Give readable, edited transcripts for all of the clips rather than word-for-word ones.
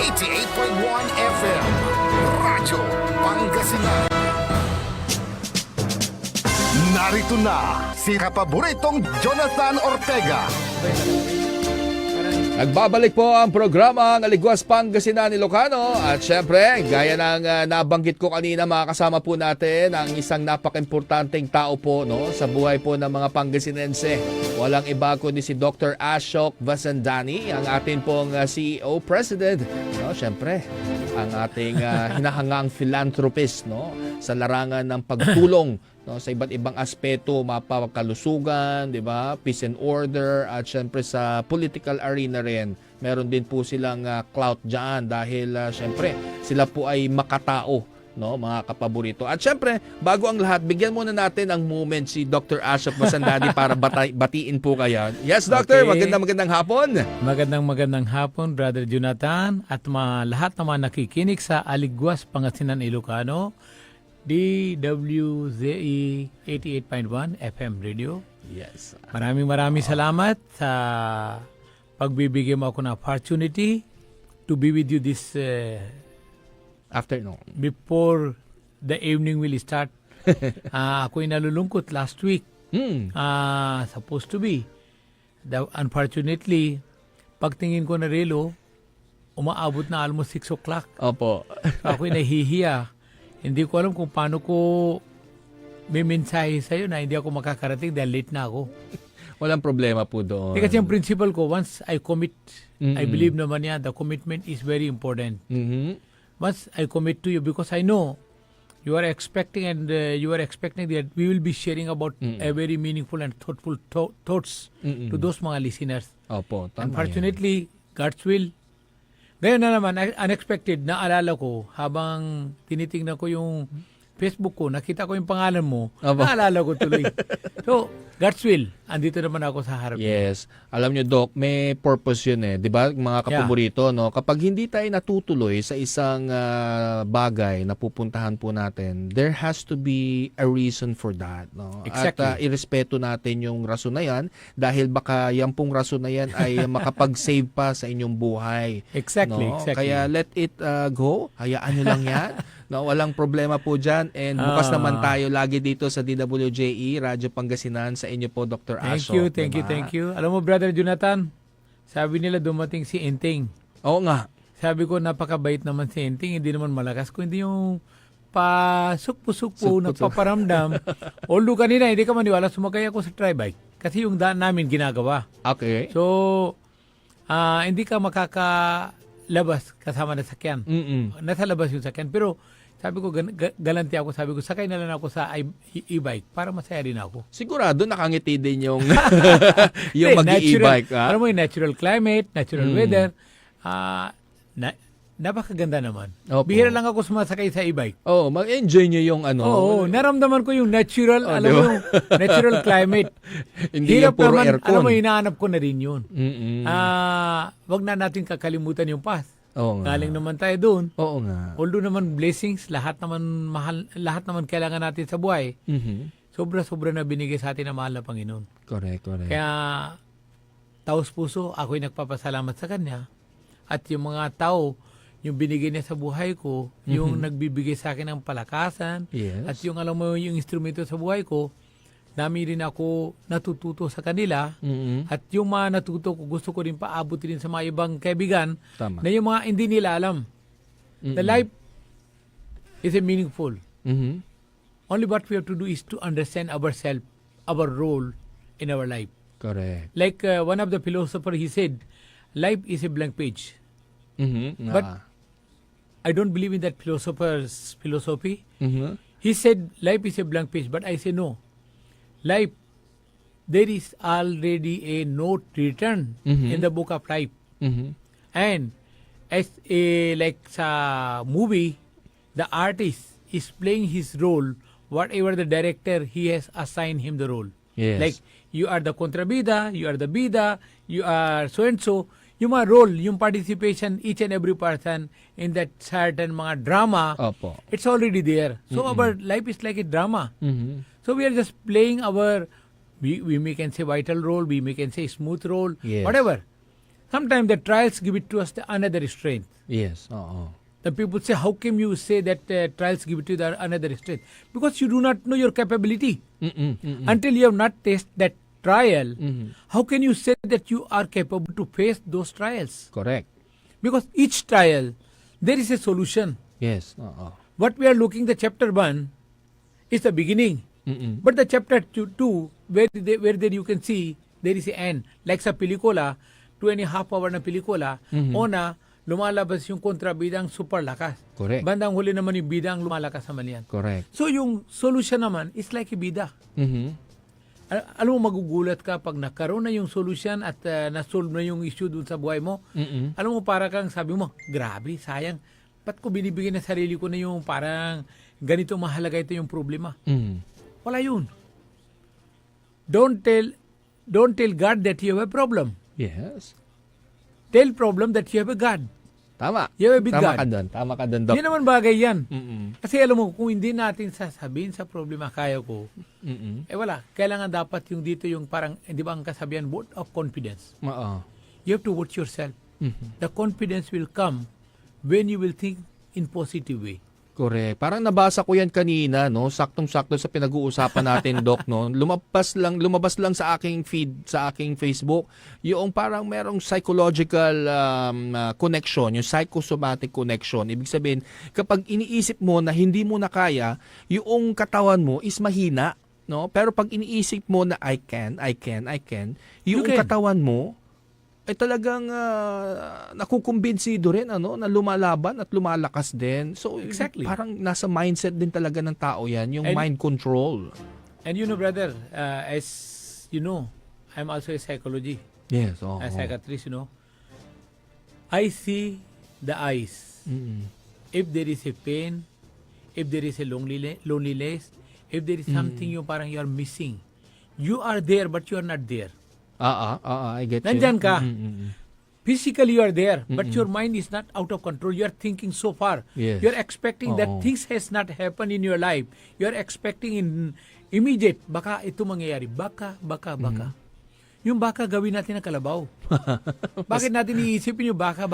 88.1 FM, Radyo Pangasinan. Narito na si kapaboritong Jonathan Ortega. Nagbabalik po ang programa ng Aligwas Pangasinan Ilocano at syempre, gaya ng nabanggit ko kanina, makakasama po natin ang isang napaka-importanteng tao po sa buhay po ng mga Pangasinense. Walang iba kundi si Dr. Ashok Vasandani, ang ating pong CEO President. Syempre, ang ating hinahangang philanthropist sa larangan ng pagtulong sa iba't ibang aspeto, mapakalusugan, di ba? Peace and order, at syempre sa political arena rin. Meron din po silang clout dyan dahil syempre sila po ay makatao, mga kapaborito. At syempre, bago ang lahat, bigyan muna natin ang moment si Dr. Ashok Vasandani para batiin po kayo. Yes, Doctor, Okay. magandang hapon. Magandang hapon, Brother Jonathan, at lahat naman nakikinig sa Aligwas Pangasinan Ilocano, DWZE 88.1 FM Radio. Yes. Maraming salamat sa pagbibigay mo ako ng opportunity to be with you this Afternoon. before the evening will start. Ako'y nalulungkot last week. Supposed to be. Unfortunately, pagtingin ko na relo, umaabot na almost 6 o'clock. Opo. Ako'y nahihiya. Hindi ko alam kung paano ko may mensahe sa'yo na hindi ako makakarating dahil late na ako. Walang problema po doon. Kasi yung principle ko, once I commit, I believe naman yan, the commitment is very important. Once I commit to you, because I know you are expecting and you are expecting that we will be sharing about a very meaningful and thoughtful thoughts to those mga listeners. Opo, tama yan. Unfortunately, God's will. Ngayon na naman, unexpected, naalala ko, habang tinitingnan ko yung Facebook ko, nakita ko yung pangalan mo, naalala ko tuloy. So, God's will, andito naman ako sa harap. Yes. Alam nyo, Doc, may purpose yun eh. Di ba, mga kapaborito, Kapag hindi tayo natutuloy sa isang bagay na pupuntahan po natin, there has to be a reason for that. Exactly. At irespeto natin yung rason na yan dahil baka yung pong rason na yan ay makapag-save pa sa inyong buhay. Exactly. Kaya let it go. Hayaan nyo lang yan. Walang problema po dyan. And bukas naman tayo lagi dito sa DWJE, Radyo Pangasinan, sa inyo po, Dr. Ashok. Thank you. Alam mo, Brother Jonathan, sabi nila dumating si Enting. Oo nga. Sabi ko, napakabait naman si Enting, hindi naman malakas. Kung hindi yung pasukpo-sukpo, nagpaparamdam. Although kanina, hindi ka maniwala, sumakay ako sa tri-bike. Kasi yung daan namin ginagawa. Okay. So, hindi ka makakalabas kasama na sakyan. Nasa labas yung sakyan. Pero, sabi ko, galanti ako. Sabi ko, sakay na lang ako sa e-bike para masaya din ako. Sigurado nakangiti din yung yung mag-e-bike. Alam mo yung natural climate, natural weather. Napakaganda naman. Opo. Bihira lang ako sumasakay sa e-bike. Mag-enjoy nyo yung Oo, naramdaman ko yung natural, alam mo yung natural climate. Hindi yung puro aircon. Alam mo, hinahanap ko na rin yun. Wag na natin kakalimutan yung past. Oo nga. Galing naman tayo doon. Oo nga. Although naman blessings, lahat naman mahal, lahat naman kailangan natin sa buhay. Sobra-sobra na binigay sa atin ng mahal na Panginoon. Correct. Kaya, taos puso, ako'y nagpapasalamat sa Kanya. At yung mga tao, yung binigay niya sa buhay ko, yung nagbibigay sa akin ng palakasan, Yes. at yung alam mo yung instrumento sa buhay ko, dami rin ako natututo sa kanila. At yung mga natuto ko, gusto ko rin paabutin sa mga ibang kaibigan. Tama. Na yung mga hindi nila alam. The life is a meaningful. Only what we have to do is to understand ourselves, our role in our life. Correct. Like one of the philosophers, he said, life is a blank page. But I don't believe in that philosopher's philosophy. He said, life is a blank page, but I say no. Life, there is already a note written in the book of life. And as like sa movie, the artist is playing his role, whatever the director he has assigned him the role. Yes. Like you are the kontrabida, you are the bida, you are so and so. Yung mga role, yung participation, each and every person in that certain mga drama, Opo. it's already there. So our life is like a drama. So we are just playing our, we may can say vital role, we may can say smooth role, Yes. whatever. Sometimes the trials give it to us another strength. Yes, oo. The people say, how can you say that trials give it to you another strength? Because you do not know your capability. Until you have not tasted that trial, how can you say that you are capable to face those trials? Correct. Because each trial, there is a solution. Yes, oo. What we are looking, the chapter 1 is the beginning. But the chapter 2, where there you can see, there is an end. Like sa pelikula, 2.5 hour na pelikula, una, lumalabas yung kontrabidang super lakas. Correct. Bandang huli naman yung bidang lumalakas naman yan. Correct. So yung solution naman is like a bida. Alam mo, magugulat ka pag nakaroon na yung solution at na-solve na yung issue dun sa buhay mo. Alam mo, para kang sabi mo, grabe, sayang. Ba't ko binibigyan na sarili ko na yung parang ganito mahalaga ito yung problema? Wala yun. Don't tell God that you have a problem. Yes. Tell problem that you have a God. Tama. You have a big Tama God. ka doon. Tama ka doon, Doc. Hindi naman bagay yan. Kasi alam mo, kung hindi natin sasabihin sa problema, kaya ko, wala. Kailangan dapat yung dito yung parang, di ba ang kasabihan, word of confidence. Oo. You have to watch yourself. The confidence will come when you will think in positive way. Correct. Parang nabasa ko yan kanina, no? Saktong-sakto sa pinag-uusapan natin, Doc, no? Lumabas lang sa aking feed, sa aking Facebook, yung parang merong psychological connection, yung psychosomatic connection. Ibig sabihin, kapag iniisip mo na hindi mo na kaya, yung katawan mo is mahina, no? Pero pag iniisip mo na I can, yung You can. katawan mo ay talagang nakukumbinsido rin na lumalaban at lumalakas din. So Exactly. parang nasa mindset din talaga ng tao yan, yung And- mind control. And you know, brother, as you know, I'm also a psychology, Yes, oo. a psychiatrist, you know. I see the eyes. If there is a pain, if there is a loneliness, if there is something yung parang you are missing, you are there but you are not there. I get you. Nandyan ka. Physically you are there, but your mind is not out of control. You are thinking so far. Yes. You are expecting that Oo. things has not happened in your life. You are expecting in immediate, baka ito mangyayari. Baka. Yung baka gawin natin ng kalabaw. Bakit natin iisipin yung baka?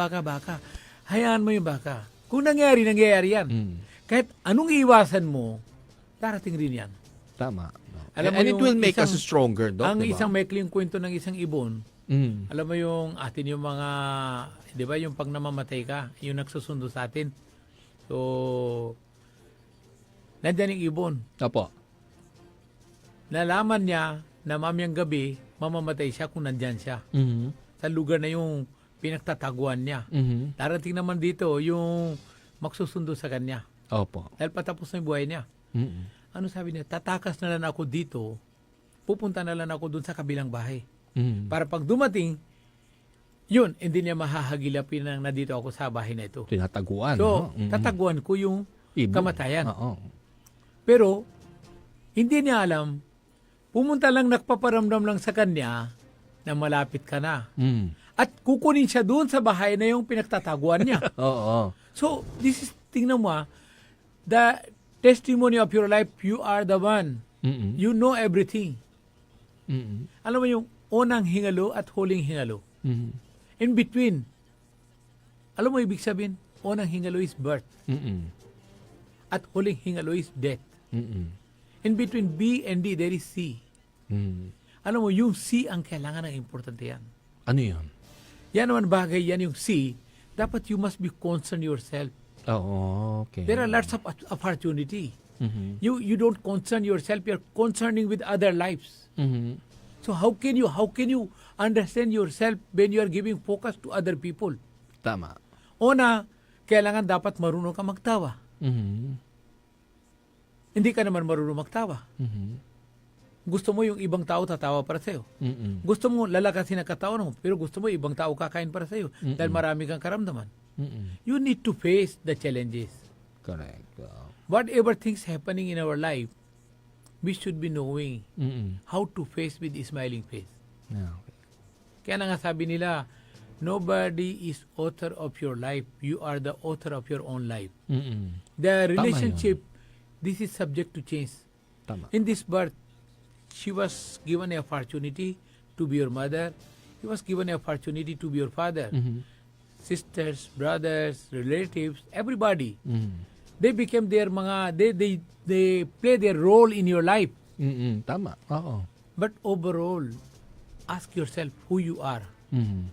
Hayaan mo yung baka. Kung nangyayari yan. Kahit anong iiwasan mo, darating rin yan. Tama. Alam mo And it yung will make us isang- stronger, Doc, Ang diba? isang maikling kwento ng isang ibon, alam mo yung atin yung mga, di ba yung pag namamatay ka, yung nagsusundo sa atin. So, nandyan yung ibon. Opo. Nalaman niya na mamayang gabi, mamamatay siya kung nandyan siya. Sa lugar na yung pinagtataguan niya. Darating naman dito yung magsusundo sa kanya. Opo. Dahil patapos na yung buhay niya. Ano sabi niya? Tatakas na lang ako dito, pupunta na lang ako dun sa kabilang bahay. Para pag dumating, yun, hindi niya mahahagilapin na nandito ako sa bahay na ito. Tinataguan. So, no? tataguan ko yung Ibon. kamatayan. Oo. Pero, hindi niya alam, pumunta lang, nagpaparamdam lang sa kanya na malapit ka na. At kukunin siya doon sa bahay na yung pinagtataguan niya. Oo. So, this is, tingnan mo the testimony of your life, you are the one. You know everything. Alam mo yung unang hingalo at huling hingalo. In between, alam mo ibig sabihin, unang hingalo is birth. At huling hingalo is death. In between B and D, there is C. Alam mo, yung C ang kailangan ng importante yan. Ano yun? Yan naman bagay, yan yung C. Dapat you must be concerned yourself. Oo, okay. There are lots of opportunity. You don't concern yourself, you're concerning with other lives. So how can you understand yourself when you are giving focus to other people? Tama. Una, kailangan dapat marunong ka magtawa. Hindi ka naman marunong magtawa. Gusto mo yung ibang tao tatawa para sa'yo. Gusto mo lalakasin ang katawan mo, pero gusto mo ibang tao kakain para sa'yo dahil marami kang karamdaman. You need to face the challenges. Correct. Whatever things happening in our life, we should be knowing how to face with a smiling face. Yeah, okay. Kaya na nga sabi nila, nobody is author of your life. You are the author of your own life. The relationship, this is subject to change. Tama. In this birth, she was given an opportunity to be your mother. He was given an opportunity to be your father. Mhm. Sisters, brothers, relatives, everybody. Mhm. They became their mga, they play their role in your life. Tama. Oo. But overall, ask yourself who you are. Mhm.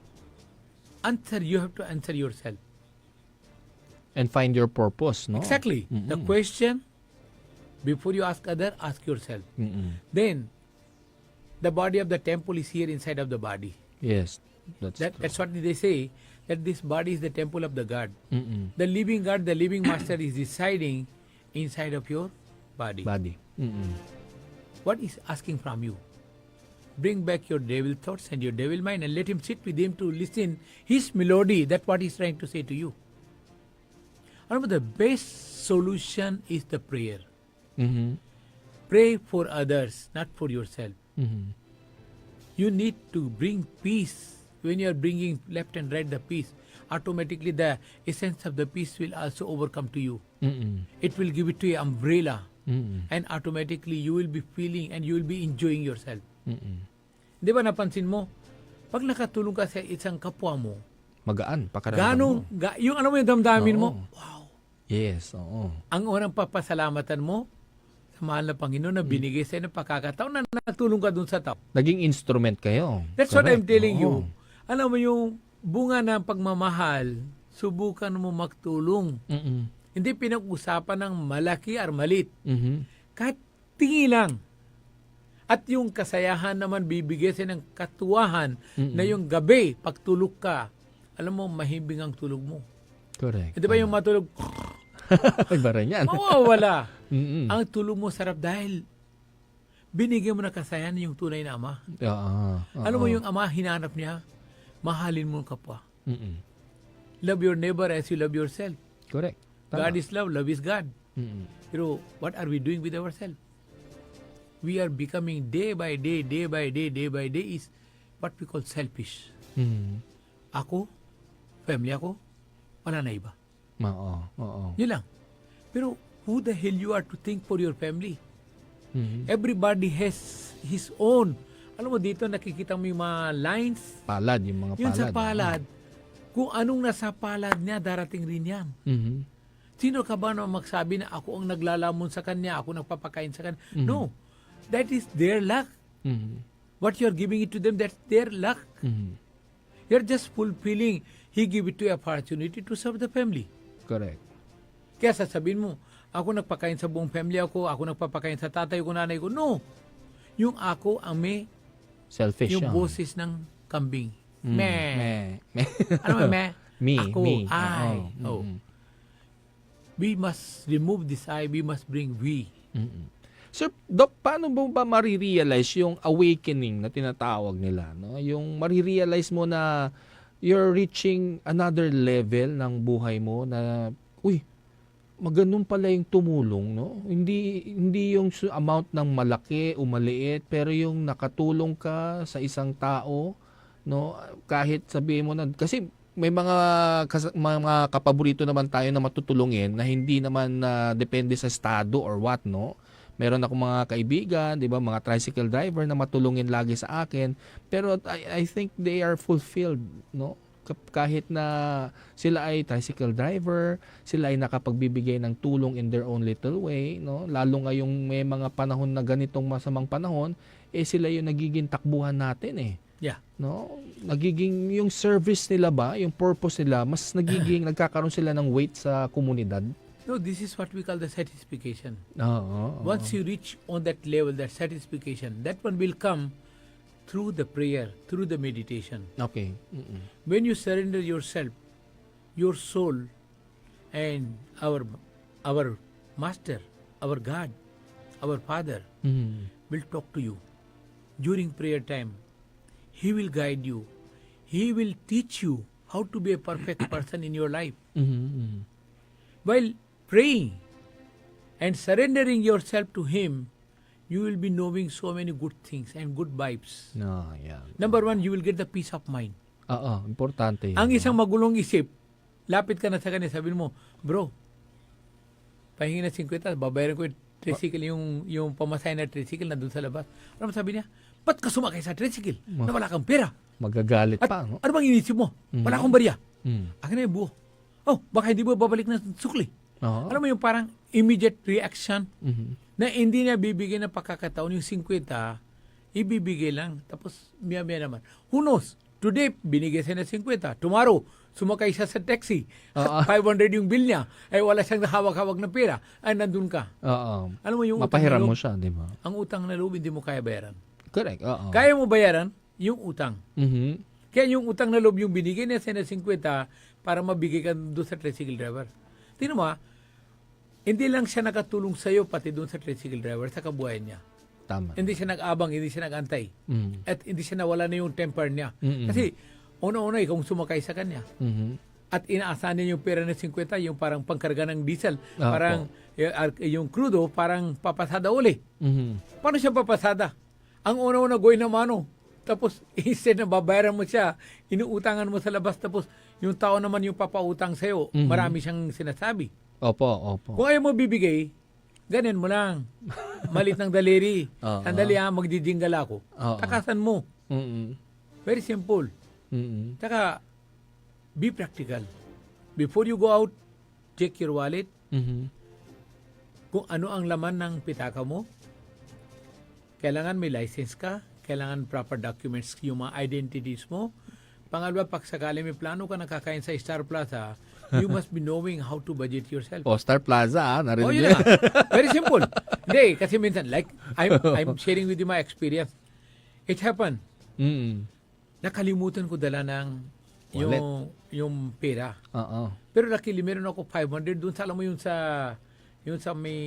You have to answer yourself. And find your purpose, no? Exactly. The question, before you ask other, ask yourself. Mm-mm. Then, the body of the temple is here inside of the body. Yes. That's true. That's what they say, that this body is the temple of the God. Mm-mm. The living God, the living master is residing inside of your body. Body. Mm-mm. What is asking from you? Bring back your devil thoughts and your devil mind and let him sit with him to listen his melody. That's what he's trying to say to you. Remember, the best solution is the prayer. Mhm. Pray for others, not for yourself. Mhm. You need to bring peace. When you are bringing left and right the peace, automatically the essence of the peace will also overcome to you. Mm-mm. It will give it to you umbrella, Mm-mm. and automatically you will be feeling and you will be enjoying yourself. Mm-mm. Di ba napansin mo, pag nakatulong ka sa isang kapwa mo, Magaan pakiramdam mo. yung ano mo yung damdamin mo, Oo. wow. Yes, oo. Ang unang papasalamatan mo sa mahal na Panginoon na binigay sa iyo ng pagkakataon na natulong ka dun sa tao. Naging instrument kayo. That's what I'm Correct. telling Oo. you. Alam mo yung bunga ng pagmamahal, subukan mo magtulong. Mm-mm. Hindi pinag-usapan ng malaki or malit. Mhm. Kahit tingi lang. At yung kasayahan naman bibigay sa ng katuwahan na yung gabi, pagtulog ka, alam mo, mahimbing ang tulog mo. Correct. Di ba yung matulog, Iba rin yan. mawawala. Mm-mm. Ang tulog mo sarap dahil binigyan mo ng kasayahan yung tunay na ama. Oo. Alam mo yung ama, hinanap niya, mahalin mo ang kapwa. Mm-mm. Love your neighbor as you love yourself. Correct. Tama. God is love is God. Mm-mm. Pero what are we doing with ourselves? We are becoming day by day is what we call selfish. Mhm. Ako, family ako, wala na iba. Oo. Yun lang. Pero who the hell you are to think for your family? Mhm. Everybody has his own. Alam mo dito nakikita mo yung mga lines. Palad, yung mga palad. Yun sa palad. Kung anong nasa palad niya, darating rin yan. Mhm. Sino ka ba na magsabi na ako ang naglalamon sa kanya, ako nagpapakain sa kanya? No. That is their luck. Mhm. What you're giving it to them, that's their luck. Mhm. You're just fulfilling. He give it to you opportunity to serve the family. Correct. Kaya sasabihin mo, ako nagpakain sa buong family ako nagpapakain sa tatay ko, nanay ko. No. Yung ako ang may, Selfish yung siya. boses ng kambing. Mm. Meh. Meh. Ano may meh? Me, Ako, me. I. Oo. Oh. Mm-mm. We must remove this I, we must bring we. Mm-mm. Sir, Doc, paano mo ba marirealize yung awakening na tinatawag nila? No? Yung marirealize mo na you're reaching another level ng buhay mo na, uy, maganon pala yung tumulong, no? Hindi yung amount ng malaki o maliit, pero yung nakatulong ka sa isang tao, no? Kahit sabihin mo na, kasi may mga kapaborito naman tayo na matutulungin na hindi naman depende sa estado or what, no? Meron akong mga kaibigan, 'di ba, mga tricycle driver na matulungin lagi sa akin, pero I think they are fulfilled, no? Kahit na sila ay tricycle driver, sila ay nakapagbibigay ng tulong in their own little way, no? Lalo ngayong may mga panahon na ganitong masamang panahon, sila yung nagiging takbuhan natin eh. Yeah. No? Nagiging yung service nila ba, yung purpose nila, mas nagiging nagkakaroon sila ng weight sa komunidad. No, this is what we call the satisfaction. Oo. Once you reach on that level, that satisfaction, that one will come through the prayer, through the meditation. Okay. Mm-mm. When you surrender yourself, your soul, and our master, our God, our Father, Mhm. will talk to you. During prayer time, He will guide you. He will teach you how to be a perfect person in your life. Mhm, mhm. While praying and surrendering yourself to Him, you will be knowing so many good things and good vibes. No, yeah. Number one, you will get the peace of mind. Oo, importante yun. Ang isang magulong isip, lapit ka na sa kanya, sabihin mo, bro, pahingi na 50, babayaran ko yung tricycle, yung pamasahe na tricycle na doon sa labas. Ano sabi niya? Ba't ka sumakay sa tricycle? Na wala kang pera. Magagalit At pa, no? ano bang inisip mo? Wala akong barya. Mm. Akin na yung buo. Oh, baka hindi mo babalik ng sukli. Oo. Alam mo yung parang immediate reaction Mhm. na hindi na bibigyan ng pagkakataon yung 50, ibibigay lang. Tapos, miya-miya naman. Who knows? Today, binigay siya ng 50. Tomorrow, sumakay siya sa taxi. Oo. 500 yung bill niya. Ay wala siyang hawak-hawak na pera. Ay, nandun ka. Oo. Alam mo yung Mapahiram utang na mo loob, siya, di ba? ang utang na loob, hindi mo kaya bayaran. Correct, oo. Kaya mo bayaran yung utang. Mhm. Kaya yung utang na loob, yung binigay niya siya ng 50 para mabigay ka doon sa tricycle driver. Tingnan mo hindi lang siya nakatulong sa'yo, pati doon sa tricycle driver, sa kabuhayan niya. Tama. Hindi siya nag-abang, hindi siya nag-antay. Mhm. At hindi siya nawala na yung temper niya. Mm-mm. Kasi, una-una, ikaw sumakay sa kanya. Mhm. At inaasahan niya yung pera ng 50, yung parang pangkarga ng diesel. Opo. Parang, yung crudo, parang papasada uli. Mhm. Paano siya papasada? Ang una-una, goy na mano. Tapos, instead na babayaran mo siya, inuutangan mo sa labas. Tapos, yung tao naman yung papautang sa'yo, Mhm. marami siyang sinasabi. Opo, opo. Kung ayaw mo bibigay, ganun mo lang. Malit ng daliri. Oo. Sandali magdidinggal ako. Oo. Takasan mo. Mhm. Very simple. Mhm. Saka, be practical. Before you go out, check your wallet. Mhm. Kung ano ang laman ng pitaka mo. Kailangan may license ka. Kailangan proper documents yung mga identities mo. Pangalawa, pag sakali may plano ka nakakain sa Star Plaza, you must be knowing how to budget yourself. Star Plaza, narinig Oh, niyo? yun na. Very simple. Hindi, kasi minsan, like, I'm sharing with you my experience. It happened. Mhm. Nakalimutan ko dala ng Wallet. yung pera. Oo. Pero luckily, meron ako 500 dun sa, alam mo yung sa may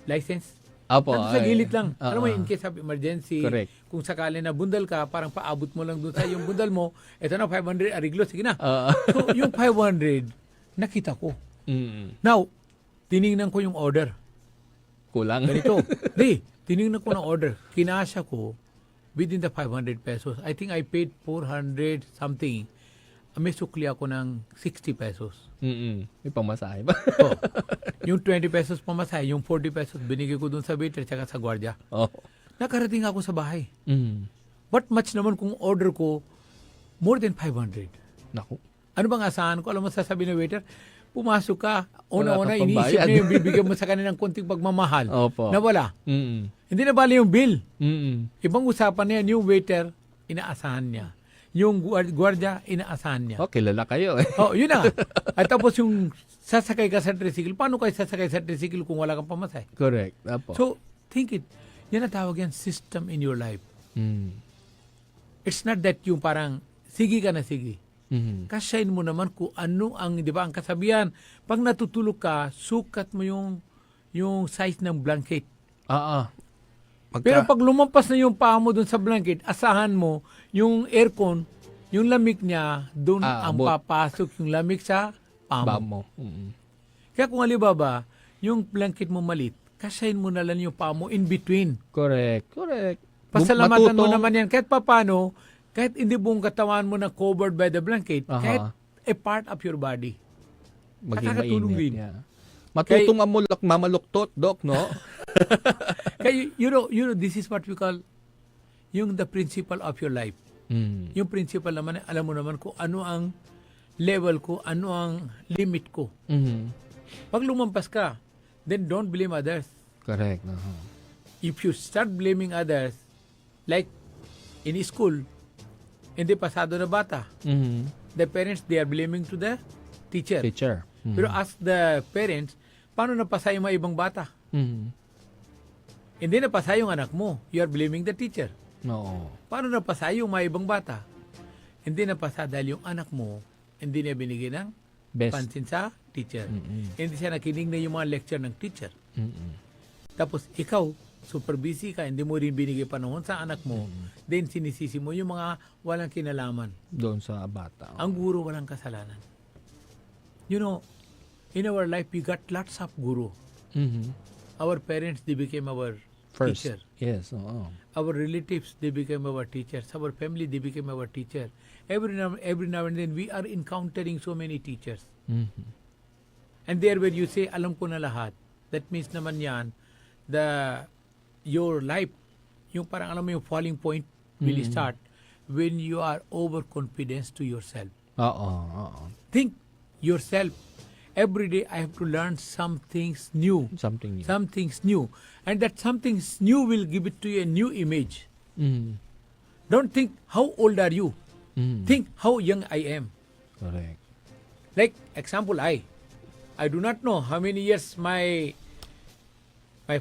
license. Opo. Nandun sa ay. gilid lang. Oo. Alam mo, in case of emergency, Correct. kung sakali na bundal ka, parang paabot mo lang dun sa yung bundal mo, eto na, 500, ariglo, sige na. Oo. So, yung 500, nakita ko. Mhm. Now, tiningnan ko yung order. Kulang. Ganito. Tiningnan ko ng order. Kinasya ko within the 500 pesos. I think I paid 400 something. May sukli ako ng 60 pesos. Mhm. May pamasahe ba? So, yung 20 pesos pamasahe, yung 40 pesos binigay ko dun sa waiter tsaka sa gwardiya. Oh. Nakarating ako sa bahay. Mhm. But much naman kung order ko, more than 500. Naku. Ano bang asahan ko? Alam mo sasabi ng waiter, pumasok ka, una-una, Wala kang iniisip pambayad. niya yung bibigyan mo sa kanila ng konting pagmamahal. Opo. Nawala. Mhm. Hindi na bali yung bill. Mhm. Ibang usapan na yan, yung waiter, inaasahan niya. Yung gwardiya, inaasahan niya. Oh, kilala kayo eh. Oh, yun na. At tapos yung sasakay ka sa tricycle, paano kayo sasakay sa tricycle kung wala kang pamasay? Correct. Opo. So, think it. Yan ang tawag yan, system in your life. Mhm. It's not that yung parang, sige ka na sige. Mhm. Kasyahin mo naman kung ano ang, di ba, ang kasabihan. Pag natutulog ka, sukat mo yung size ng blanket. Oo. Pero pag lumampas na yung paa mo dun sa blanket, asahan mo, yung aircon, yung lamig niya, dun ang abot. papasok yung lamig sa paa Ba mo. mo. Mhm. Kaya kung alibaba, yung blanket mo malit, kasyahin mo na lang yung paa mo in between. Correct. Correct. Pasalamatan mo Matutong- naman yan. Kahit papano, kahit hindi buong katawan mo na covered by the blanket, Aha. kahit a part of your body. maging nakakatulong mainit. din. Yeah. Matutong mamaluktot, Doc, no? Kaya you know, this is what we call yung the principle of your life. Mm. Yung principle naman, alam mo naman kung ano ang level ko, ano ang limit ko. Mhm. Pag lumampas ka, then don't blame others. Correct. Uh-huh. If you start blaming others, like in school, hindi pasado na bata. Mhm. The parents, they are blaming to the teacher. Teacher. Mhm. Pero ask the parents, paano napasa yung mga ibang bata? Mhm. Hindi napasa yung anak mo. You are blaming the teacher. Oo. Paano napasa yung mga ibang bata? Hindi napasa dahil yung anak mo, hindi niya binigyan ng Best. pansin sa teacher. Mm-mm. Hindi siya nakinig na yung mga lecture ng teacher. Mhm. Tapos ikaw, super busy ka, hindi mo rin binigay panahon sa anak mo, then sinisisi mo yung mga walang kinalaman. Doon sa bata. Ang guro walang kasalanan. You know, in our life, we got lots of guru. Mhm. Our parents, they became our First. teacher. Yes. Oo. Our relatives, they became our teachers. Our family, they became our teacher. Every now and then, we are encountering so many teachers. Mhm. And there where you say, alam ko na lahat, that means naman yan, your life, yung parang alam mo yung falling point will start. when you are overconfident to yourself. Oo, oo. Think yourself. Every day I have to learn some things new. Something new. Some things new. And that something new will give it to you a new image. Mm. Don't think how old are you. Mm. Think how young I am. Correct. Like example, I do not know how many years my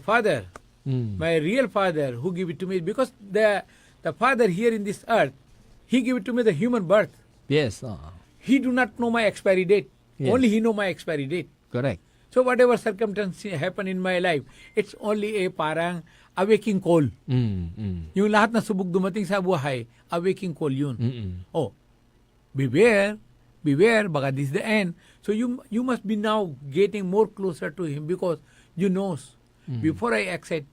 father, Mm. my real father, who gave it to me, because the father here in this earth, he gave it to me the human birth. Yes, oo. He do not know my expiry date. Yes. Only he know my expiry date. Correct. So whatever circumstance happen in my life, it's only a parang a waking call. Mm. Mm. Yung lahat na subok dumating sa buhay, a waking call yun. Mm-mm. Oh, beware, baka this is the end. So you must be now getting more closer to him, because you knows, before I accept,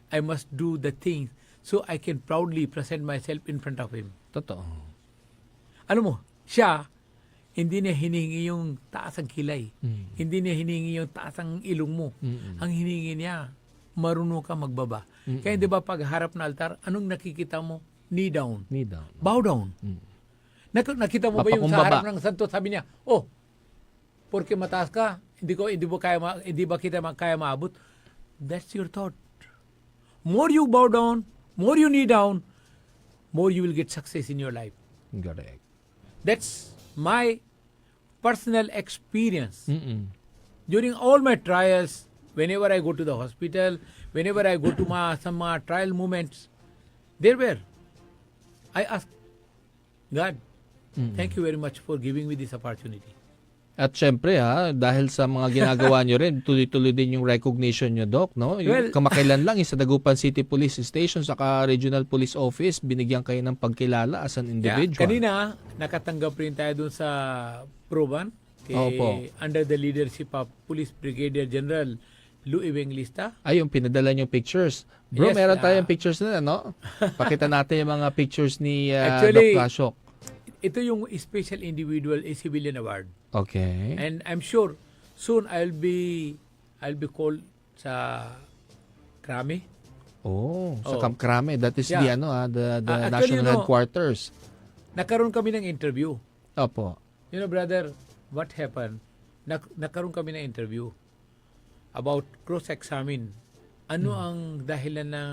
I must do the things so I can proudly present myself in front of him. Totoo. Alam mo, siya, hindi niya hinihingi yung taas ang kilay. Mm. Hindi niya hinihingi yung taas ang ilong mo. Mm-mm. Ang hinihingi niya, marunong ka magbaba. Kaya di ba pag harap na altar, anong nakikita mo? Knee down. Knee down. Bow down. Mm. Nakita mo ba yung sa Papakumbaba. harap ng santo, sabi niya, oh, porque mataas ka, hindi ba kita kaya maabot? That's your thought. More you bow down, more you knee down, more you will get success in your life. Correct. That's my personal experience. Mm-mm. During all my trials, whenever I go to the hospital, whenever I go to some trial moments, I ask God, thank you very much for giving me this opportunity. At syempre dahil sa mga ginagawa nyo rin, tuloy-tuloy din yung recognition nyo, Doc, no? Well, Kamakailan lang, sa Dagupan City Police Station, saka Regional Police Office, binigyan kayo ng pagkilala as an individual. Kanina, nakatanggap rin tayo dun sa Proban, Opo. under the leadership of Police Brigadier General Lou Evangelista. Ay, yung pinadala nyo pictures. Bro, Yes, meron tayong pictures na, no? Pakita natin yung mga pictures ni Actually, Doc Lashoc. Ito yung Special Individual Civilian Award. Okay. And I'm sure soon I'll be called sa Krami. Oh, sa Oh. Camp Crame. That is Yeah. the Actually, national headquarters. Nagkaroon kami ng interview. Opo. You know, brother, what happened? Nagkaroon kami ng interview about cross-examine. Ano ang dahilan ng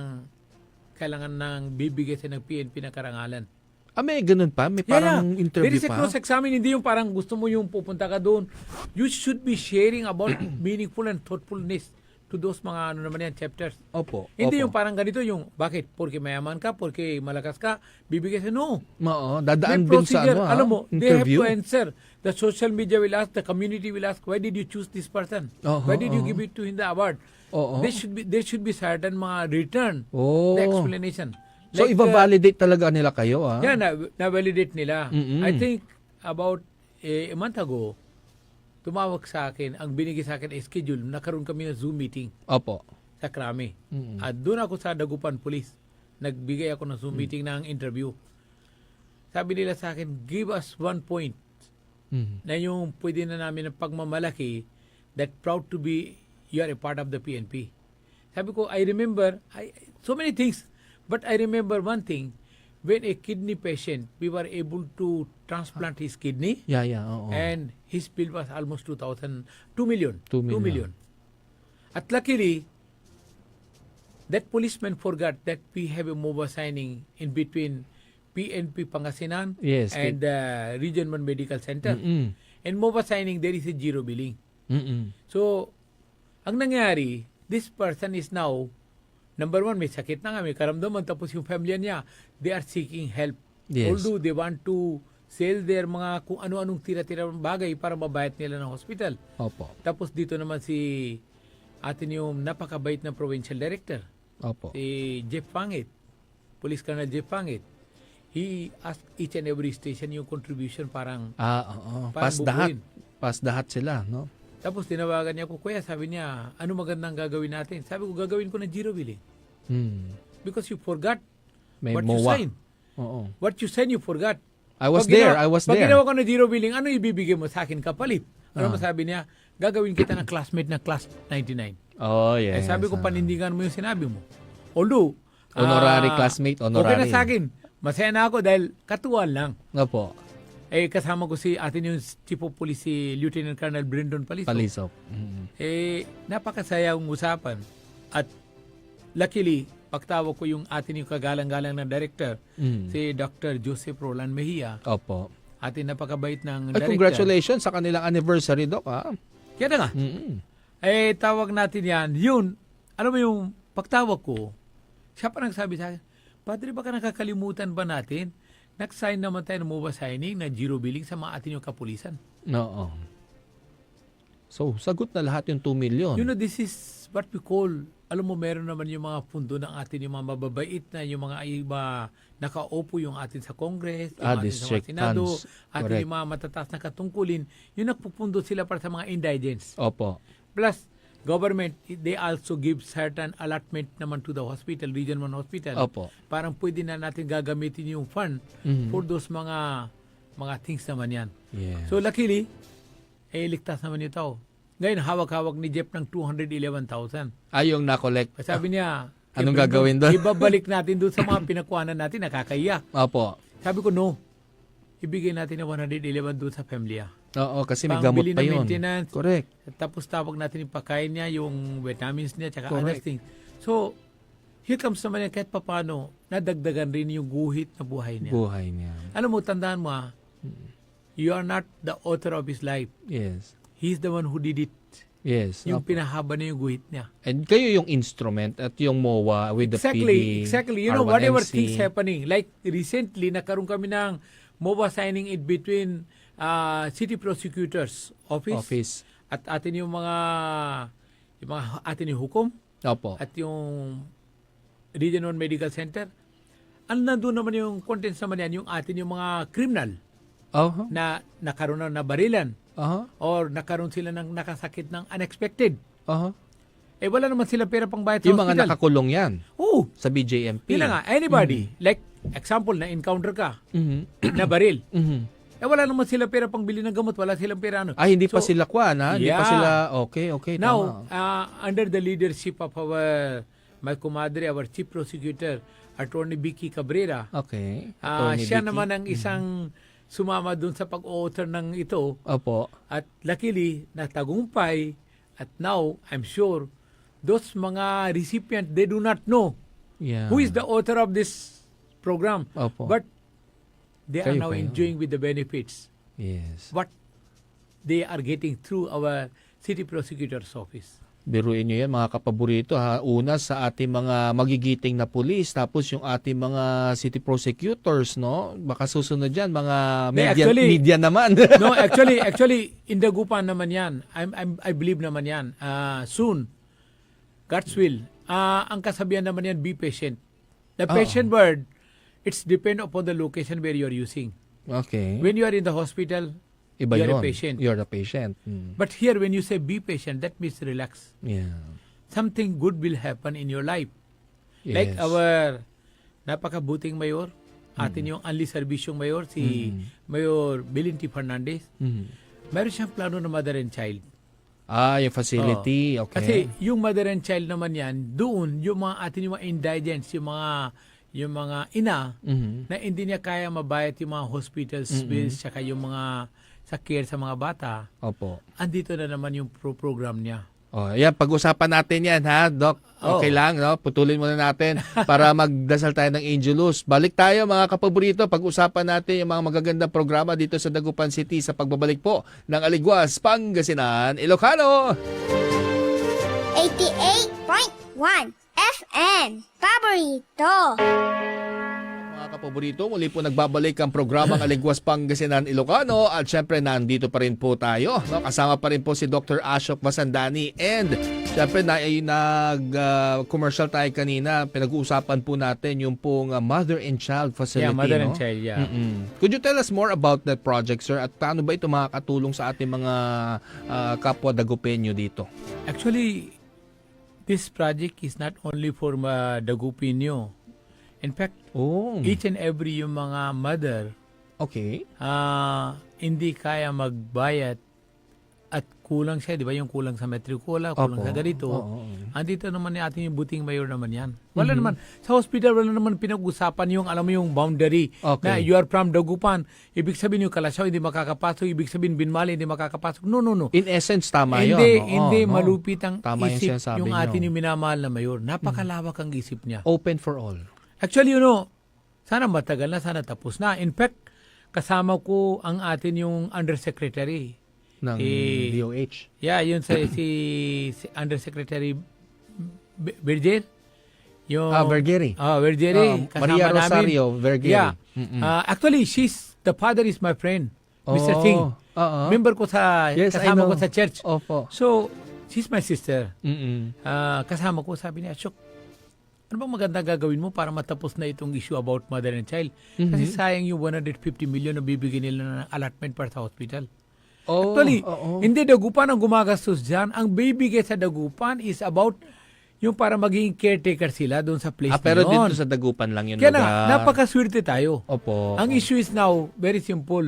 kailangan ng bibigay sa ng PNP na karangalan? May ganun pa? May parang interview There is a pa? cross-examine. Hindi yung parang gusto mo yung pupunta ka doon. You should be sharing about meaningful and thoughtfulness to those mga chapters. Opo. Hindi opo. yung parang ganito yung, bakit? Porque mayaman ka, porque malakas ka, bibigay sa no. Oo, May dadaan din sa procedure. Alam mo, they have interview. to answer. The social media will ask, the community will ask, why did you choose this person? Why did you give it to him the award? Oo. There should be certain mga return Oh. the explanation. So, iba-validate talaga nila kayo, Yeah, na-validate nila. Mm-mm. I think about a month ago, tumawag sa akin, ang binigay sa akin schedule, nakaroon kami ng Zoom meeting Opo. sa Krami. Mm-mm. At doon ako sa Dagupan Police. Nagbigay ako ng Zoom meeting ng interview. Sabi nila sa akin, give us 1 point Mhm. na yung pwede na namin ng pagmamalaki that proud to be you are a part of the PNP. Sabi ko, I remember so many things, but I remember one thing. When a kidney patient, we were able to transplant his kidney, Yeah, oo. and his bill was almost 2 million. 2 2 million. At luckily, that policeman forgot that we have a MOBA signing in between PNP Pangasinan Yes, and Region 1 Medical Center. Mm-mm. And MOBA signing, there is a zero billing. Mm-mm. So, ang nangyari, this person is now, number one, may sakit na nga, may karamdaman, tapos yung pamilya niya, they are seeking help. Yes. Although they want to sell their mga kung ano-anong tira-tira bagay para mabayad nila ng hospital. Opo. Tapos dito naman si atin yung napakabait na provincial director, Opo. si Jeff Pangit, Police Colonel Jeff Pangit. He asked each and every station yung contribution parang Oo. Parang bubuin. Pasdahat sila, no? tapos tinawagan niya ako, kuya, sabi niya, ano magandang gagawin natin? Sabi ko, gagawin ko na zero billing. Hmm. Because you forgot May what you MOA. signed. Oo. What you signed, you forgot. I was Pag there. Pag ginawa ko na zero billing, ano ibibigay mo sa akin kapalit? Ano masabi niya? Gagawin kita ng classmate na class 99. Oh, yes. Sabi ko, panindigan mo yung sinabi mo. Although, Honorary classmate, honorary. Okay na sa akin. masaya na ako dahil katuwaan lang. Opo. Kasama ko si atin yung Chief of Police, si Lieutenant Colonel Brandon Palisok. Palisok. Mhm. Napakasaya ang usapan. At luckily, pagtawag ko yung atin yung kagalang-galang na director, Mhm. si Dr. Joseph Roland Mejia. Opo. Atin napakabait ng Ay, director. congratulations sa kanilang anniversary, Doc. Kaya na nga. Mhm. Tawag natin yan. Yun, alam mo yung pagtawag ko, siya pa nagsabi sa akin, Padre, baka nakakalimutan ba natin? Nag-sign naman tayo ng MOBA signing na zero billing sa mga atin yung kapulisan. Oo. So, sagot na lahat yung 2 million. You know, this is what we call, alam mo, meron naman yung mga pundo ng atin, yung mga mababait na, yung mga iba nakaupo yung atin sa Congress, yung atin sa district mga Senado, funds. atin Correct. yung mga matataas na katungkulin, yung nagpupundo sila para sa mga indigents. Opo. Plus, government, they also give certain allotment naman to the hospital, Region 1 Hospital. Opo. Parang pwede na natin gagamitin yung fund Mhm. for those mga things naman yan. Yes. So luckily, ligtas naman yung tao. Ngayon, hawak-hawak ni Jeff ng 211,000. Yung na-collect. Sabi niya, Anong gagawin doon? Ibabalik natin doon sa mga pinagkuhanan natin, nakakaiyak. Opo. Sabi ko, no. Ibigay natin ng 111 doon sa pamilya. Oo, kasi may gamot Pangbili pa ng yun. maintenance. Correct. Tapos tawag natin ipakain niya, yung vitamins niya, tsaka other Correct. things. So, here comes naman yan, kahit papano, nadagdagan rin yung guhit na buhay niya. Buhay niya. Alam mo, tandaan mo you are not the author of his life. Yes. He's the one who did it. Yes. Yung Opo. pinahaba na yung guhit niya. And kayo yung instrument at yung MOA with the PD. Exactly. You know, whatever R1MC. things happening. Like recently, nagkaroon kami ng MOBA signing it between City Prosecutor's Office. At atin yung mga atin yung hukom Opo. at yung Regional Medical Center. Nandun naman yung contents naman yan, yung atin yung mga criminal Uh-huh. na nakaroon na nabarilan Uh-huh. or nakaroon sila ng nakasakit ng unexpected. Uh-huh. Wala naman sila pera pang bayad sa Yung mga hospital. nakakulong yan Oo. sa BJMP. Yun na nga, anybody, like example na encounter ka, Mhm. na baril. Mhm. Wala naman sila pera pang bili ng gamot, wala silang pera ano. Ay, hindi pa So, sila kwan, ha? Hindi pa yeah. sila, okay, Now, tama. under the leadership of my kumadre, our chief prosecutor, Attorney Vicky Cabrera, Okay. siya Vicky. naman ang isang sumama dun sa pag-author ng ito. Opo. At luckily, natagumpay. At now, I'm sure, those mga recipient, they do not know Yeah. who is the author of this program. Opo. But they are Kayo now pa yun. enjoying with the benefits. Yes. What they are getting through our city prosecutor's office. Biruin nyo yan, mga kapaborito, ha? Una sa ating mga magigiting na pulis, tapos yung ating mga city prosecutors, no? Baka susunod dyan, mga media naman. No, actually, in Dagupan naman yan. I believe naman yan. Soon, God's will. Ang kasabihan naman yan, be patient. The patient word, it's depend upon the location where you are using. Okay. When you are in the hospital, Iba you're yun. a patient. You're a patient. Mm. But here, when you say be patient, that means relax. Yeah. Something good will happen in your life. Like Yes. our napakabuting mayor, atin yung Anli Servisyong mayor, si Mayor Belinti Fernandez. Mhm. Meron siyang plano na mother and child. Yung facility. Okay. Kasi yung mother and child naman yan, doon yung mga atin yung mga indigents, yung mga ina Mhm. na hindi niya kaya mabayad yung mga hospitals bills, tsaka yung mga sa care sa mga bata, Opo. andito na naman yung program niya. Yan, pag-usapan natin yan, ha, Doc? Okay lang, no? Putulin muna natin para magdasal tayo ng Angelus. Balik tayo, mga kapaborito. Pag-usapan natin yung mga magagandang programa dito sa Dagupan City sa pagbabalik po ng Aliguas, Pangasinan, Ilocano. 88.1 FM Paborito. Mga kapaborito, muli po nagbabalik ang programang Aliguas, Pangasinan, Ilocano. At syempre, nandito pa rin po tayo. No? Kasama pa rin po si Dr. Ashok Masandani. And syempre, nag-commercial tayo kanina. Pinag-uusapan po natin yung pong Mother and Child Facility. Yeah, mother no? and child, yeah. Could you tell us more about that project, sir? At paano ba ito makakatulong sa ating mga kapwa Dagupenyo dito? Actually, this project is not only for Dagupenyo. In fact, each and every yung mga mother Okay. hindi kaya magbayad at kulang siya, di ba? Yung kulang sa matrikula, kulang Opo. sa ganito. Oo. Andito naman ni ating yung buting mayor naman yan. Wala naman. Sa hospital, wala naman pinag-usapan yung, alam mo yung boundary. Okay. Na you are from Dagupan. Ibig sabihin yung Kalasyaw, hindi makakapasok. Ibig sabihin Binmali, hindi makakapasok. No. In essence, tama yun. Hindi Oo, no. malupit ang Tama yung isip sinasabi yung nyo. atin yung minamahal na mayor. Napakalawak ang isip niya. Open for all. Actually, sana matagal na, sana tapos na. In fact, kasama ko ang atin yung undersecretary. Ng DOH. Yeah, yun si Undersecretary Berger. Yung Vergeri. Vergeri. Kasama Maria namin. Rosario Vergeri. Yeah. Mm-mm. Actually, the father is my friend, Mr. Singh. Oo. Member ko Yes, I kasama know. ko sa church. Opo. So, she's my sister. Mm-mm. Kasama ko, sabi niya, Chok, ano bang maganda gagawin mo para matapos na itong issue about mother and child? Kasi sayang yung 150 million na bibigyan nila ng allotment para sa hospital. Actually, hindi Dagupan ang gumagastos dyan. Ang bibigay sa Dagupan is about yung para maging caretaker sila doon sa place Pero na yun. dito sa Dagupan lang yun. Kaya lugar. na, napakaswerte tayo. Opo. Ang issue is now, very simple.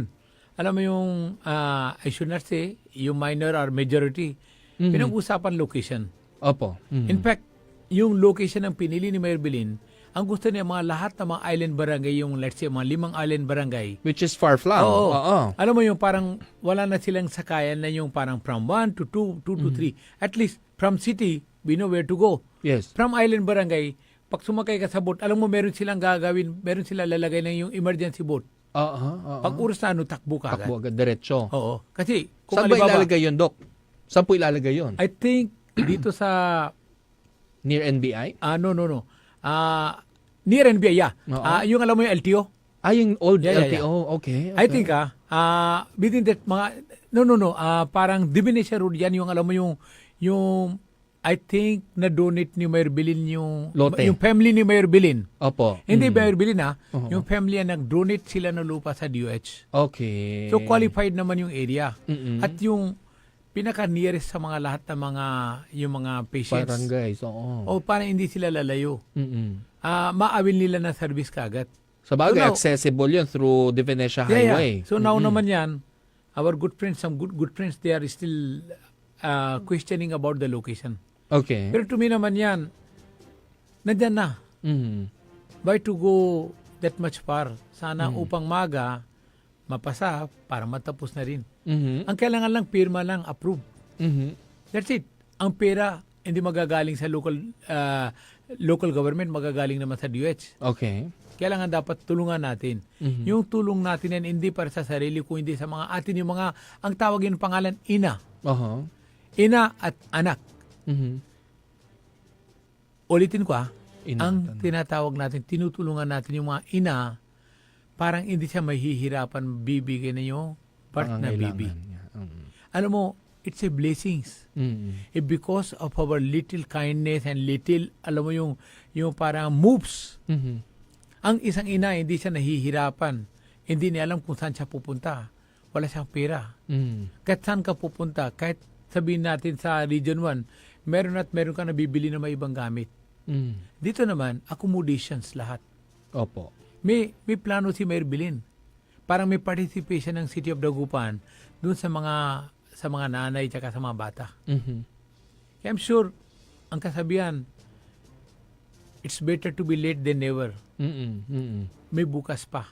Alam mo yung, I should not say, yung minor or majority, pinag-usapan location. Opo. In fact, yung location ng pinili ni Mayor Bilin, ang gusto niya mga lahat ng mga island barangay, yung let's say mga 5 island barangay. Which is far-flung. Oo. Alam mo yung parang wala na silang sakayan na yung parang from 1 to 2, 2 to 3. At least from city, we know where to go. Yes. From island barangay, pag sumakay ka sa boat, alam mo meron silang gagawin, meron silang lalagay na yung emergency boat. Pag oras na takbo ka agad. Takbo agad, diretso. Oo. Kasi kung Saan ba halimbawa, ilalagay yun, Doc? Saan po ilalagay yun? I think dito sa Near NBI? no. Near NBI, yeah. Oo. Yung alam mo yung LTO? Yung old Yeah. LTO. Okay. I think within that mga parang Divinesha Road yan yung alam mo yung I think na-donate ni Mayor Bilin yung Lote. yung family ni Mayor Bilin. Opo. Hindi Mayor Bilin Oo. yung family yan nag-donate sila ng lupa sa DOH. Okay. So qualified naman yung area. Mm-mm. At yung pinaka-nearest sa mga lahat ng yung mga patients. Barangays, oo. O parang hindi sila lalayo. Mm-mm. Maawil nila ng service kagad. Sa bagay, So now- accessible yun through Divinesha Highway. So now naman yan, our good friends, some good friends, they are still questioning about the location. Okay. Pero to me naman yan, nandyan na. Mhm. Why to go that much far? Sana upang mapasa para matapos na rin. Mhm. Ang kailangan lang, pirma lang, approve. Mhm. That's it. Ang pera, hindi magagaling sa local government, magagaling naman sa DOH. Okay. Kailangan dapat tulungan natin. Yung tulong natin yan, hindi para sa sarili, kundi sa mga atin, yung mga, ang tawag yung pangalan, ina. Aha. Ina at anak. Mhm. Ulitin ko Ina ang at anak. tinatawag natin, tinutulungan natin yung mga ina, parang hindi siya mahihirapan bibigyan na yung part na baby. Pangangailangan niya. Mhm. Alam mo, it's a blessings. Mhm. Because of our little kindness and little, alam mo yung parang moves. Mhm. Ang isang ina, hindi siya nahihirapan. Hindi niya alam kung saan siya pupunta. Wala siyang pera. Mhm. Kahit saan ka pupunta, kahit sabihin natin sa Region 1, meron ka nabibili na may ibang gamit. Mhm. Dito naman, accommodations lahat. Opo. May plano si Mayor Bilin. Parang may participation ng City of Dagupan dun sa mga nanay at sa mga bata. Mhm. I'm sure, ang kasabihan, it's better to be late than never. Mhm. Mhm. May bukas pa.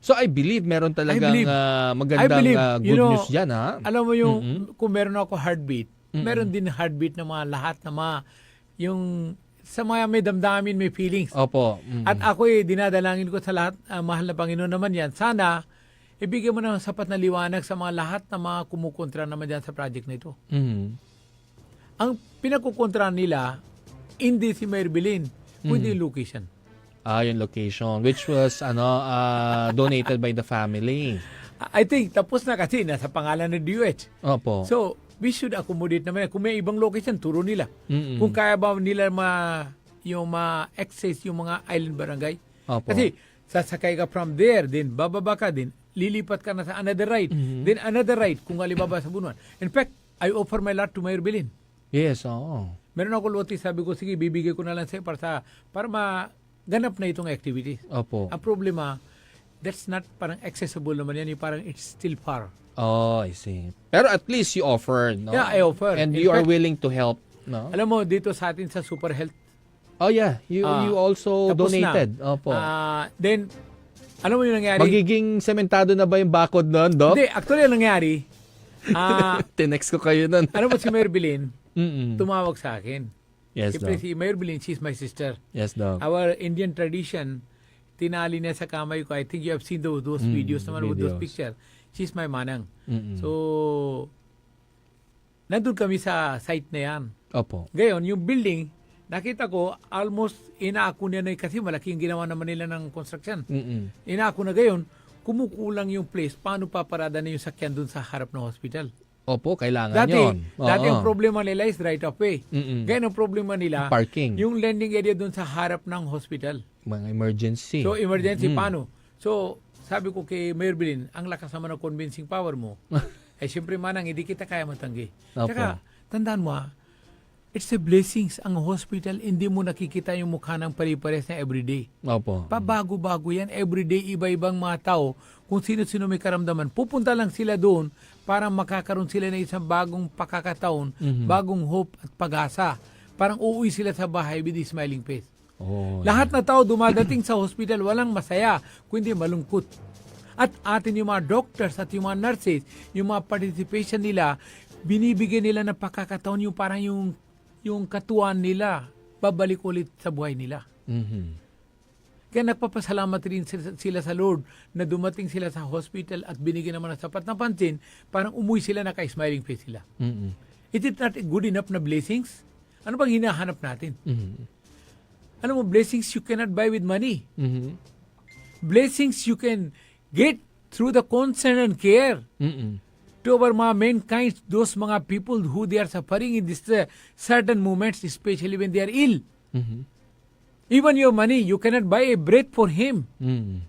So I believe meron talagang believe. magandang You good know, news diyan, ha. Alam mo yung, kung meron ako heartbeat, meron din heartbeat ng mga lahat na yung sa mga may damdamin, may feelings. Opo. Mhm. At ako dinadalangin ko sa lahat, mahal na Panginoon naman yan. Sana, ibigay mo ng sapat na liwanag sa mga lahat na mga kumukontra naman dyan sa project na ito. Mhm. Ang pinakukontra nila, hindi si Mayor Bilin, kundi yung location. Yung location, which was donated by the family. I think, tapos na kasi, nasa pangalan ng DOH. Opo. So, we should accommodate naman. Kung may ibang location, turo nila. Mm-mm. Kung kaya ba nila ma-access yung mga island barangay. Opo. Kasi, sasakay ka from there, then bababa ka din, lilipat ka na sa another ride, then another ride, kung alibaba sa Bunuan. In fact, I offer my lot to Mayor Bilin. Yes, oo. Meron ako lote, sabi ko, sige, bibigay ko na lang sa'yo para maganap na itong activity. Opo. Ang problema, that's not parang accessible naman yan. Yung parang it's still far. Oh, I see. Pero at least you offer, no? Yeah, I offer. And In you are fact, willing to help, no? Alam mo, dito sa atin sa Super Health, Oh yeah, you also tapos donated. na. Opo. Then, alam mo yung nangyari? Magiging sementado na ba yung bakod nun, Doc? Hindi, actually, ang nangyari, Tinext ko kayo nun. alam mo si Mayor Bilin, Mm-mm. tumawag sa akin. Yes, Siyempre, Doc. si Mayor Bilin, she's my sister. Yes, Doc. Our Indian tradition, tinali niya sa kamay ko. I think you have seen those videos naman with those videos. pictures. She's my manang. Mm-mm. So, nandun kami sa site na yan. Opo. Ngayon, yung building, nakita ko, almost inaako niya na kasi malaking ginawa naman nila ng construction. Mm-mm. Inaako na gayon, kumukulang yung place. Paano paparada na yung sakyan dun sa harap ng hospital? Opo, kailangan Dati, yun. dati Oo. ang problema nila is right of way. Mm-mm. Ngayon ang problema nila, Parking. yung landing area dun sa harap ng hospital. Mga emergency. So, emergency, paano? So, sabi ko kay Mayor Bilin, ang lakas naman ng convincing power mo. Eh, siyempre manang, hindi kita kaya matanggi. Opo. Tsaka, tandaan mo it's a blessings. Ang hospital, hindi mo nakikita yung mukha ng pare-pares na everyday. Opo. Pabago-bago yan. Everyday, iba-ibang mga tao. Kung sino-sino may karamdaman, pupunta lang sila doon para makakaroon sila ng isang bagong pakakataon, bagong hope at pag-asa. Parang uuwi sila sa bahay with a smiling face. Oh, Lahat na tao dumadating sa hospital, walang masaya, kundi malungkot. At atin yung mga doctors at yung mga nurses, yung mga participation nila, binibigyan nila ng pakakataon yung parang yung katuwaan nila, babalik ulit sa buhay nila. Mhm. Kaya nagpapasalamat rin sila sa Lord na dumating sila sa hospital at binigyan naman ng sapat na pansin, parang umuwi sila naka-smiling face sila. Mm-mm. Is it not good enough na blessings? Ano bang hinahanap natin? Mhm. Alam mo, blessings you cannot buy with money. Mhm. Blessings you can get through the concern and care Mm-mm. to our mga mankind, those mga people who they are suffering in this certain moments, especially when they are ill. Mhm. Even your money, you cannot buy a bread for him. Mm.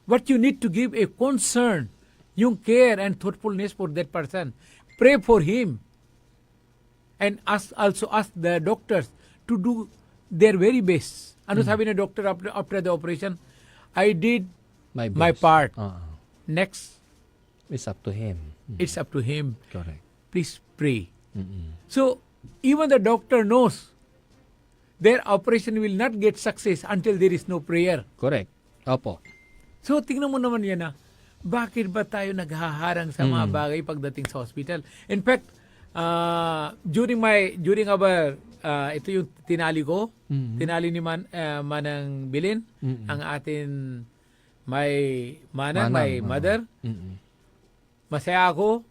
What you need to give a concern, yung care and thoughtfulness for that person. Pray for him. And also ask the doctors to do their very best. Ano sabi ng doctor after the operation? I did My my best. part. Next, It's up to him. it's up to him. Correct. Please pray. Mm-mm. So, even the doctor knows their operation will not get success until there is no prayer. Correct. Opo. So, tingnan mo naman yan bakit ba tayo naghaharang sa mga bagay pagdating sa hospital? In fact, during our, ito yung tinali ko, tinali ni Manang Bilin, ang atin may Manang, may mother. Mm-mm. Masaya ako.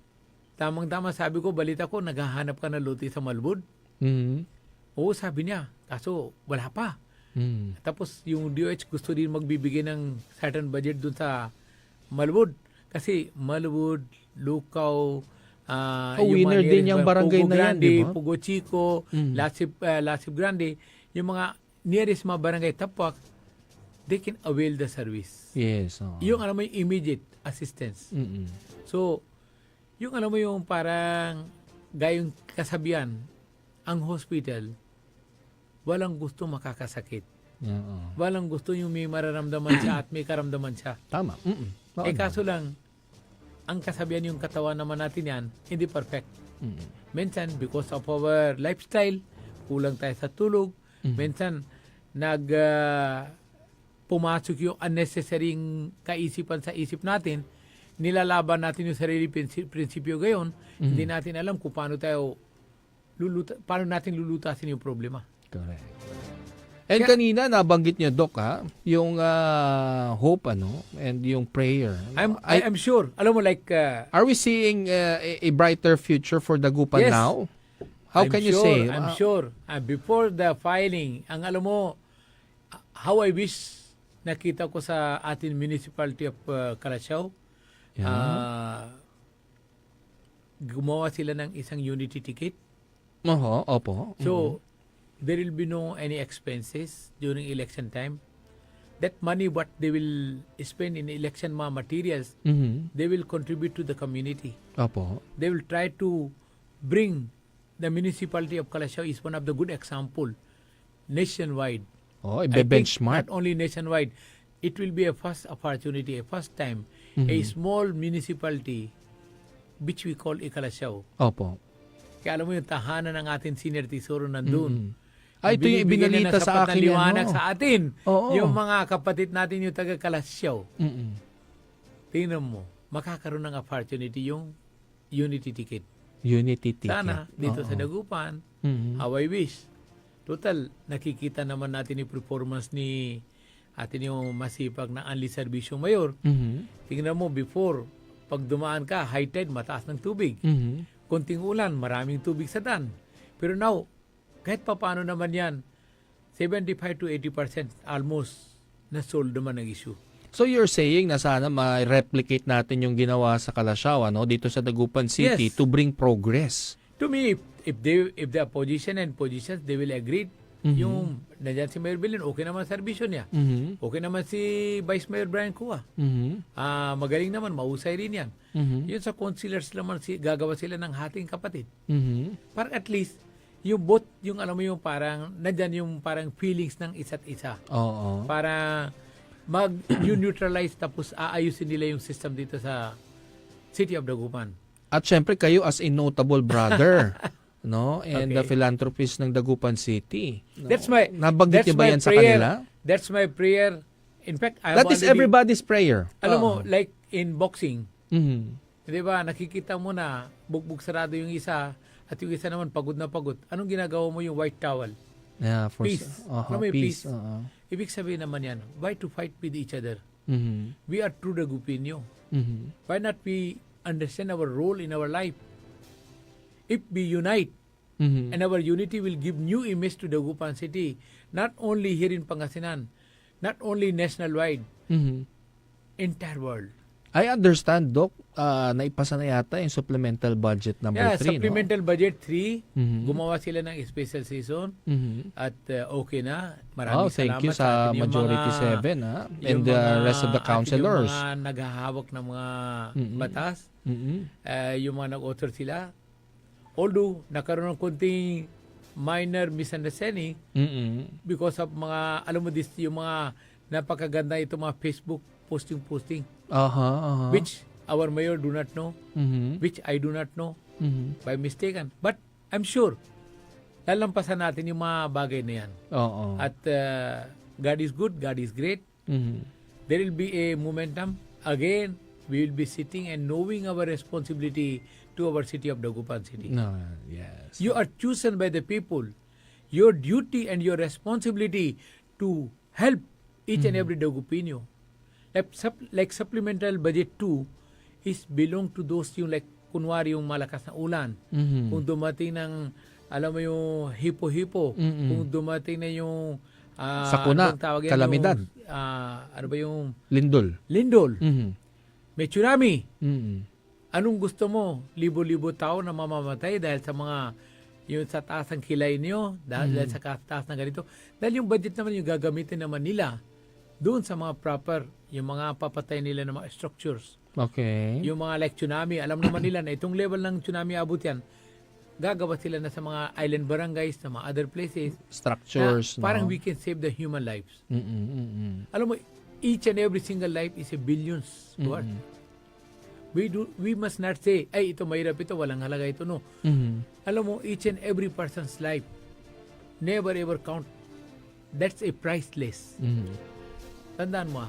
Tamang-tama sabi ko, balita ko, naghahanap ka ng luti sa Malbud. Mhm. Oo, sabi niya. Kaso, wala pa. Mm. Tapos, yung DOH gusto din magbibigay ng certain budget dun sa Malbud. Kasi Malbud, Lukaw, winner mga din nearest yung barangay Pugo na yan, Grande, di ba? Pugo Chico, Lasip Grande, yung mga nearest mga barangay Tapuak, they can avail the service. Yes. Yung alam mo yung immediate assistance. Mm-mm. So, yung alam mo yung parang gayong kasabihan, ang hospital, walang gusto makakasakit. Oo. Walang gusto yung may mararamdaman siya at may karamdaman siya. Tama. Mm-mm. Oo Kaso lang, ang kasabihan yung katawan naman natin yan, hindi perfect. Mm-mm. Minsan, because of our lifestyle, kulang tayo sa tulog. Minsan, pumasok yung unnecessary kaisipan sa isip natin, nilalaban natin yung sarili prinsipyo gayon, hindi natin alam kung paano natin lulutasin yung problema. Correct. And kanina nabanggit niyo, Doc, yung hope and yung prayer. I'm sure. Alam mo, like... Are we seeing a brighter future for Dagupan Yes. now? How can you say? I'm sure. Before the filing, ang alam mo, how I wish nakita ko sa atin municipality of Calasiao, gumawa sila ng isang unity ticket. Opo. So, there will be no any expenses during election time. That money what they will spend in election mga materials, Mhm. they will contribute to the community. Opo. They will try to bring the municipality of Calasiao is one of the good example nationwide. Oh, I think ibe-benchmark. not only nationwide, it will be a first opportunity, a first time, a small municipality which we call Ikalasyaw. Opo. Kaya alam mo yung tahanan ng ating senior tesoro nandun. Ay, ito yung Binibigyan niya ibinalita ng sa sapat na akin. liwanag Ano? sa atin. Oo. Yung mga kapatid natin yung taga Kalasyaw. Mm-mm. Tingnan mo, makakaroon ng opportunity yung unity ticket. Unity ticket. Sana dito Oo. sa Dagupan, Mhm. how I wish. Total, nakikita naman natin yung performance ni atin yung masipag na Anli Servicio Mayor. Mhm. Tingnan mo, before, pag dumaan ka, high tide, mataas ng tubig. Mhm. Konting ulan, maraming tubig sa daan. Pero now, kahit pa paano naman yan, 75 to 80% almost na-solve naman ang issue. So you're saying na sana ma-replicate natin yung ginawa sa Kalasyaw, ano, dito sa Dagupan City Yes. to bring progress. To me, if the opposition and positions, they will agree. Yung nandiyan si Mayor Bilin, okay naman serbisyo niya. Mhm. Okay naman si Vice Mayor Brian Cua. Mhm. Magaling naman, mausay rin yan. Mhm. Yun sa councilors naman, gagawa sila ng hating kapatid. Mhm. Para at least, yung both, yung alam mo yung parang, nandyan yung parang feelings ng isa't isa. Oo. Para mag-neutralize tapos aayusin nila yung system dito sa City of Dagupan. At syempre kayo as a notable brother, no? And the Okay. philanthropist ng Dagupan City. No? That's my Nabanggit that's niyo ba my yan sa prayer. kanila? That's my prayer. In fact, I That is everybody's prayer. Alam mo, Oo. like in boxing, Mhm. di ba, nakikita mo na bugbog sarado yung isa at yung isa naman pagod na pagod. Anong ginagawa mo yung white towel? Yeah, for Peace. Alam mo yung peace? Oo. Ibig sabihin naman yan, why to fight with each other? Mhm. We are true Dagupinyo. Mhm. Why not we understand our role in our life? If we unite, Mhm. and our unity will give new image to Dagupan City, not only here in Pangasinan, not only national-wide, Mhm. entire world. I understand, Doc, naipasa na yata yung supplemental budget number 3, Supplemental budget 3, Mhm. gumawa sila ng special season no? Mhm. at okay na. Oh, Maraming thank salamat you sa atin yung Majority mga- 7, yung and the mga- rest of the atin councilors. Yung mga naghahawak ng mga Mhm. batas, Mhm. yung mga nag-author sila. Although, nagkaroon ng konting minor misunderstanding Mhm. because of mga, alam mo this, yung mga napakaganda itong mga Facebook posting, Aha, aha. which our mayor do not know, Mhm. which I do not know, Mhm. by mistaken. But I'm sure, lalampasan natin yung mga bagay na yan. Oo. At God is good, God is great. Mhm. There will be a momentum. Again, we will be sitting and knowing our responsibility to our city of Dagupan City. No, yes. You are chosen by the people. Your duty and your responsibility to help each and every Dagupino. Like supplemental budget 2 is belong to those yung like kunwari yung malakas na ulan. Mhm. Kung dumating ng alam mo yung hipo-hipo, Mm-mm. kung dumating na yung Sakuna, anong tawag yan, kalamidad. yung, ano ba yung Lindol. lindol, Mhm. may tsunami. Mhm. Anong gusto mo? Libo-libo tao na mamamatay dahil sa mga yung sa taas ng kilay niyo, dahil sa taas ng ganito. Dahil yung budget naman yung gagamitin naman nila doon sa mga proper, yung mga papatay nila ng mga structures. Okay. Yung mga like tsunami, alam naman nila na itong level ng tsunami abot yan, gagawa sila na sa mga island barangays, sa mga other places, Structures, na parang no? we can save the human lives. Mhm. Mhm. Alam mo, each and every single life is a billions worth. Mhm. We must not say, ay, ito mahirap ito, walang halaga ito, no. Mhm. Alam mo, each and every person's life, never ever count. That's a priceless. Mhm. Tandaan mo,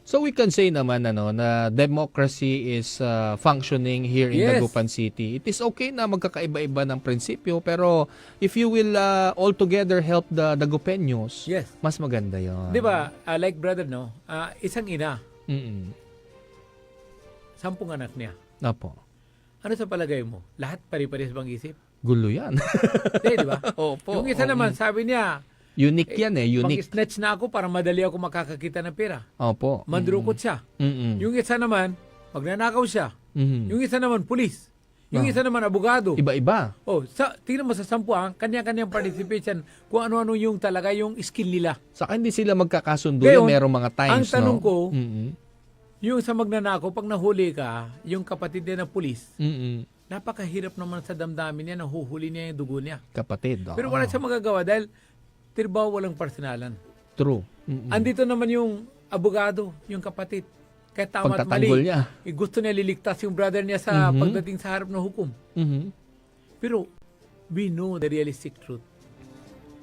So we can say naman na democracy is functioning here in Yes. Dagupan City. It is okay na magkakaiba-iba ng prinsipyo, pero if you will all together help the Dagupeños, yes. mas maganda 'yon. Di ba, like brother, no, isang ina, Mm. 10 anak niya. Opo. Ano sa palagay mo? Lahat pari-pares bang isip? Gulo 'yan. Di ba? Opo. Yung isa naman, sabi niya, Unique 'yan unique. mag-snatch na ako para madali ako makakakita ng pera. Opo. Mandrukot siya. Mm. Yung isa naman, magnanakaw siya. Mhm. Yung isa naman, pulis. Yung isa naman, abogado. Iba-iba. Tingnan mo sa 10, kanya-kanyang participation kung ano-ano yung talaga yung skill nila. Saka hindi sila magkakasundo, Ngayon, merong mga times, ang tanong no? ko, Mhm. yung sa magnanakaw, pag nahuli ka, yung kapatid din ng pulis, Mhm. napakahirap naman sa damdamin niya, nahuhuli niya yung dugo niya. Kapatid. Pero oo. wala siya magagawa dahil tirbaw walang personalan. True. Mhm. Andito naman yung abogado, yung kapatid. Kaya tama at Pagtatanggol mali. niya. Gusto niya liligtas yung brother niya sa pagdating sa harap ng hukom. Mhm. Pero we know the realistic truth.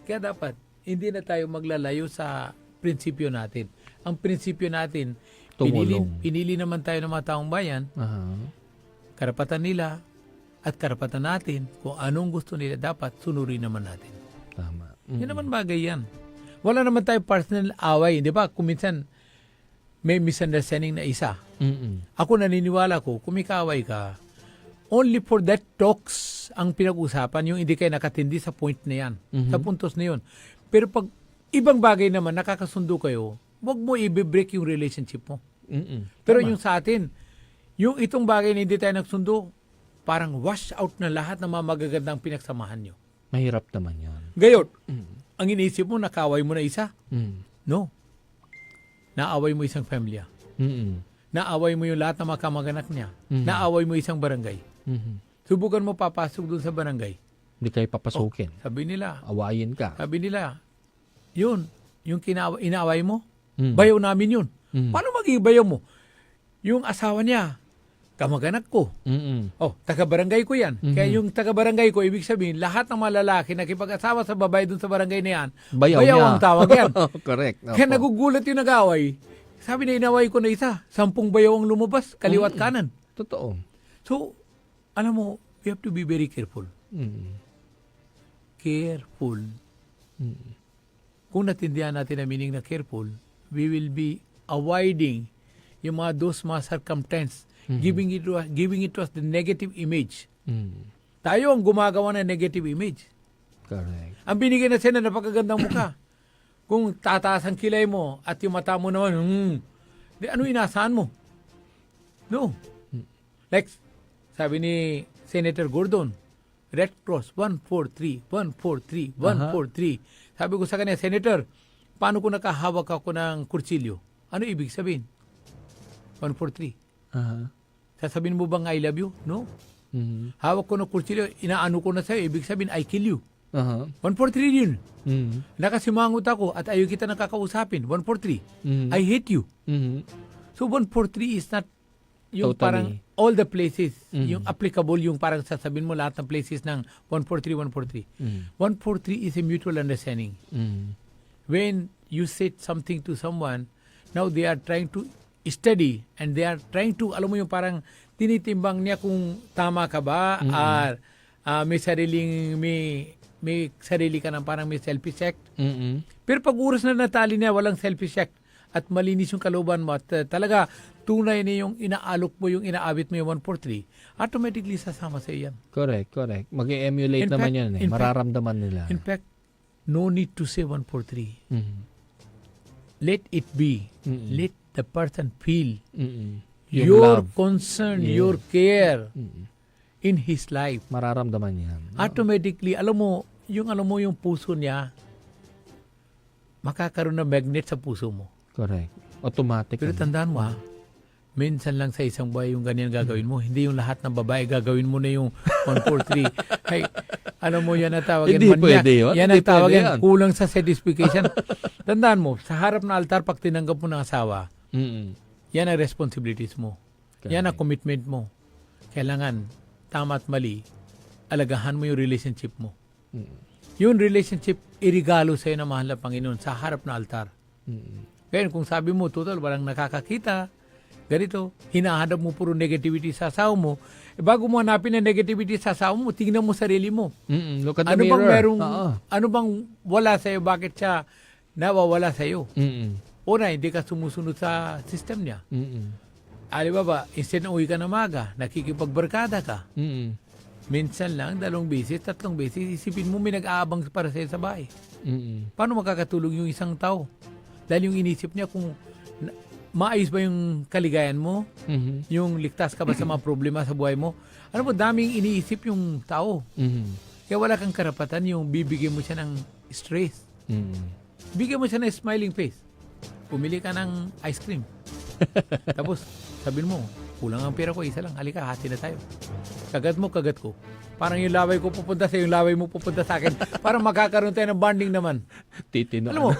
Kaya dapat, hindi na tayo maglalayo sa prinsipyo natin. Ang prinsipyo natin, Tumulong. pinili naman tayo ng mga taong bayan, Aha. karapatan nila at karapatan natin, kung anong gusto nila, dapat sunurin naman natin. Tama. Yan naman bagay yan. Wala naman tayo personal away, di ba? Kung minsan may misunderstanding na isa. Mm-mm. Ako naniniwala ko, kung may kaaway ka, only for that talks ang pinag-usapan, yung hindi kayo nakatindi sa point na yan, sa puntos na yun. Pero pag ibang bagay naman, nakakasundo kayo, wag mo i-break yung relationship mo. Mm-mm. Pero Tama. yung sa atin, yung itong bagay na hindi tayo nagsundo, parang wash out na lahat ng mga magagandang pinagsamahan nyo. Mahirap naman yan. Gayon, ang iniisip mo, nakaway mo na isa. Mm. No. Naaway mo isang pamilya. Mm-mm. Naaway mo yung lahat ng mga kamag-anak niya. Mhm. Naaway mo isang barangay. Mhm. Subukan mo papasok doon sa barangay. Hindi kayo papasukin. Sabi nila, Awayin ka. yun, yung inaaway mo, Mm. bayaw namin yun. Mm. Paano magiging bayaw mo? Yung asawa niya, kamag-anak ko. Mm-mm. Oh, taga-barangay ko yan. Mhm. Kaya yung taga-barangay ko, ibig sabihin, lahat ng mga lalaki na kipag-asawa sa babae doon sa barangay na yan, Bayaw bayaw niya. ang tawag yan. Correct. Kaya Opo. nagugulat yung nag-away. Sabi na inaway ko na isa, 10 bayaw ang lumabas, kaliwat kanan. Totoo. So, alam mo, we have to be very careful. Mm. Careful. Mm. Kung natindihan natin ang meaning na careful, we will be avoiding yung mga circumstance, giving it to us the negative image. Mm. Tayo ang gumagawa ng negative image. Correct. Ang binigyan na siya na napakagandang mukha. Kung tataas ang kilay mo at yung mata mo naman, di ano inasahan mo? No. Like, sabi ni Senator Gordon, Red Cross, 143, 143, 143. Sabi ko sa kanya, Senator, paano kung nakahawak ako ng kursilyo? Ano ibig sabihin? 143. Aha. Sasabihin mo bang I love you? No. Mhm. Hawak ko ng kursilyo, inaano ko na sa'yo, ibig sabihin I kill you. Aha. 143 yun. Mhm. Nakasimangot ako at ayaw kita nakakausapin. 143. Mhm. I hate you. Mhm. So 143 is not yung Totally. parang all the places, Mhm. yung applicable, yung parang sasabihin mo lahat ng places ng 143, 143. Mhm. 143 is a mutual understanding. Mhm. When you say something to someone, now they are trying to study and they are trying to, alam mo yung parang tinitimbang niya kung tama ka ba or may sarili ka ng parang may selfish act. Mhm. Pero pag oras na natali niya, walang selfish act at malinis yung kalooban mo at talaga tunay na yung inaalok mo, yung inaabit mo yung 143, automatically sasama sa yan. Correct. Mag-emulate In naman fact- yan eh. in fact- Mararamdaman nila. In fact, no need to say 143. Mhm. Let it be. Mm-mm. Let the person feel Mhm. your love. concern, Yeah. your care Mhm. in his life. Mararamdaman yan. Automatically, alam mo yung puso niya, makakaroon ng magnet sa puso mo. Correct. Automatic. Pero tandaan mo ha, minsan lang sa isang buhay yung ganyan gagawin mo. Hindi yung lahat ng babae gagawin mo na yung 143. Hey, ano mo yan na tawag? Hindi pwede yun. Yan Hindi ang tawag pwede yan. yan. Kulang sa satisfaction. Tandaan mo, sa harap ng altar, pag tinanggap mo ng asawa, Mhm. yan ang responsibilities mo. Yan ang commitment mo. Kailangan, tama at mali, alagahan mo yung relationship mo. Mhm. Yung relationship, irigalo sa'yo ng mahal na Panginoon sa harap ng altar. Mhm. Kaya kung sabi mo, total, walang nakakakita, ganito, hinahanap mo puro negativity sa asawa mo, bago mo hanapin ang negativity sa asawa mo, tingnan mo sarili mo. Mhm. Look at the Ano bang mirror. merong, Oo. ano bang wala sa'yo, bakit siya nawawala sa'yo? Mhm. Una, hindi ka sumusunod sa system niya. Mhm. Alibaba, instead na uwi ka na maga, nakikipagbarkada ka. Mhm. Minsan lang, 2 beses, 3 beses, isipin mo may nag-aabang para sa'yo sa bahay. Mhm. Paano makakatulog yung isang tao? Dahil yung inisip niya kung maayos ba yung kaligayan mo, Mhm. yung ligtas ka ba sa mga problema sa buhay mo. Ano mo, daming iniisip yung tao. Mhm. Kaya wala kang karapatan yung bibigyan mo siya ng stress. Mhm. Bigyan mo siya ng smiling face. Pumili ka ng ice cream. Tapos, sabihin mo, kulang ang pera ko, isa lang. Halika, hati na tayo. Kagat mo, kagat ko. Parang yung laway ko pupunta sa yung laway mo pupunta sa akin. Parang makakaroon tayo ng bonding naman. Titino. Alam mo,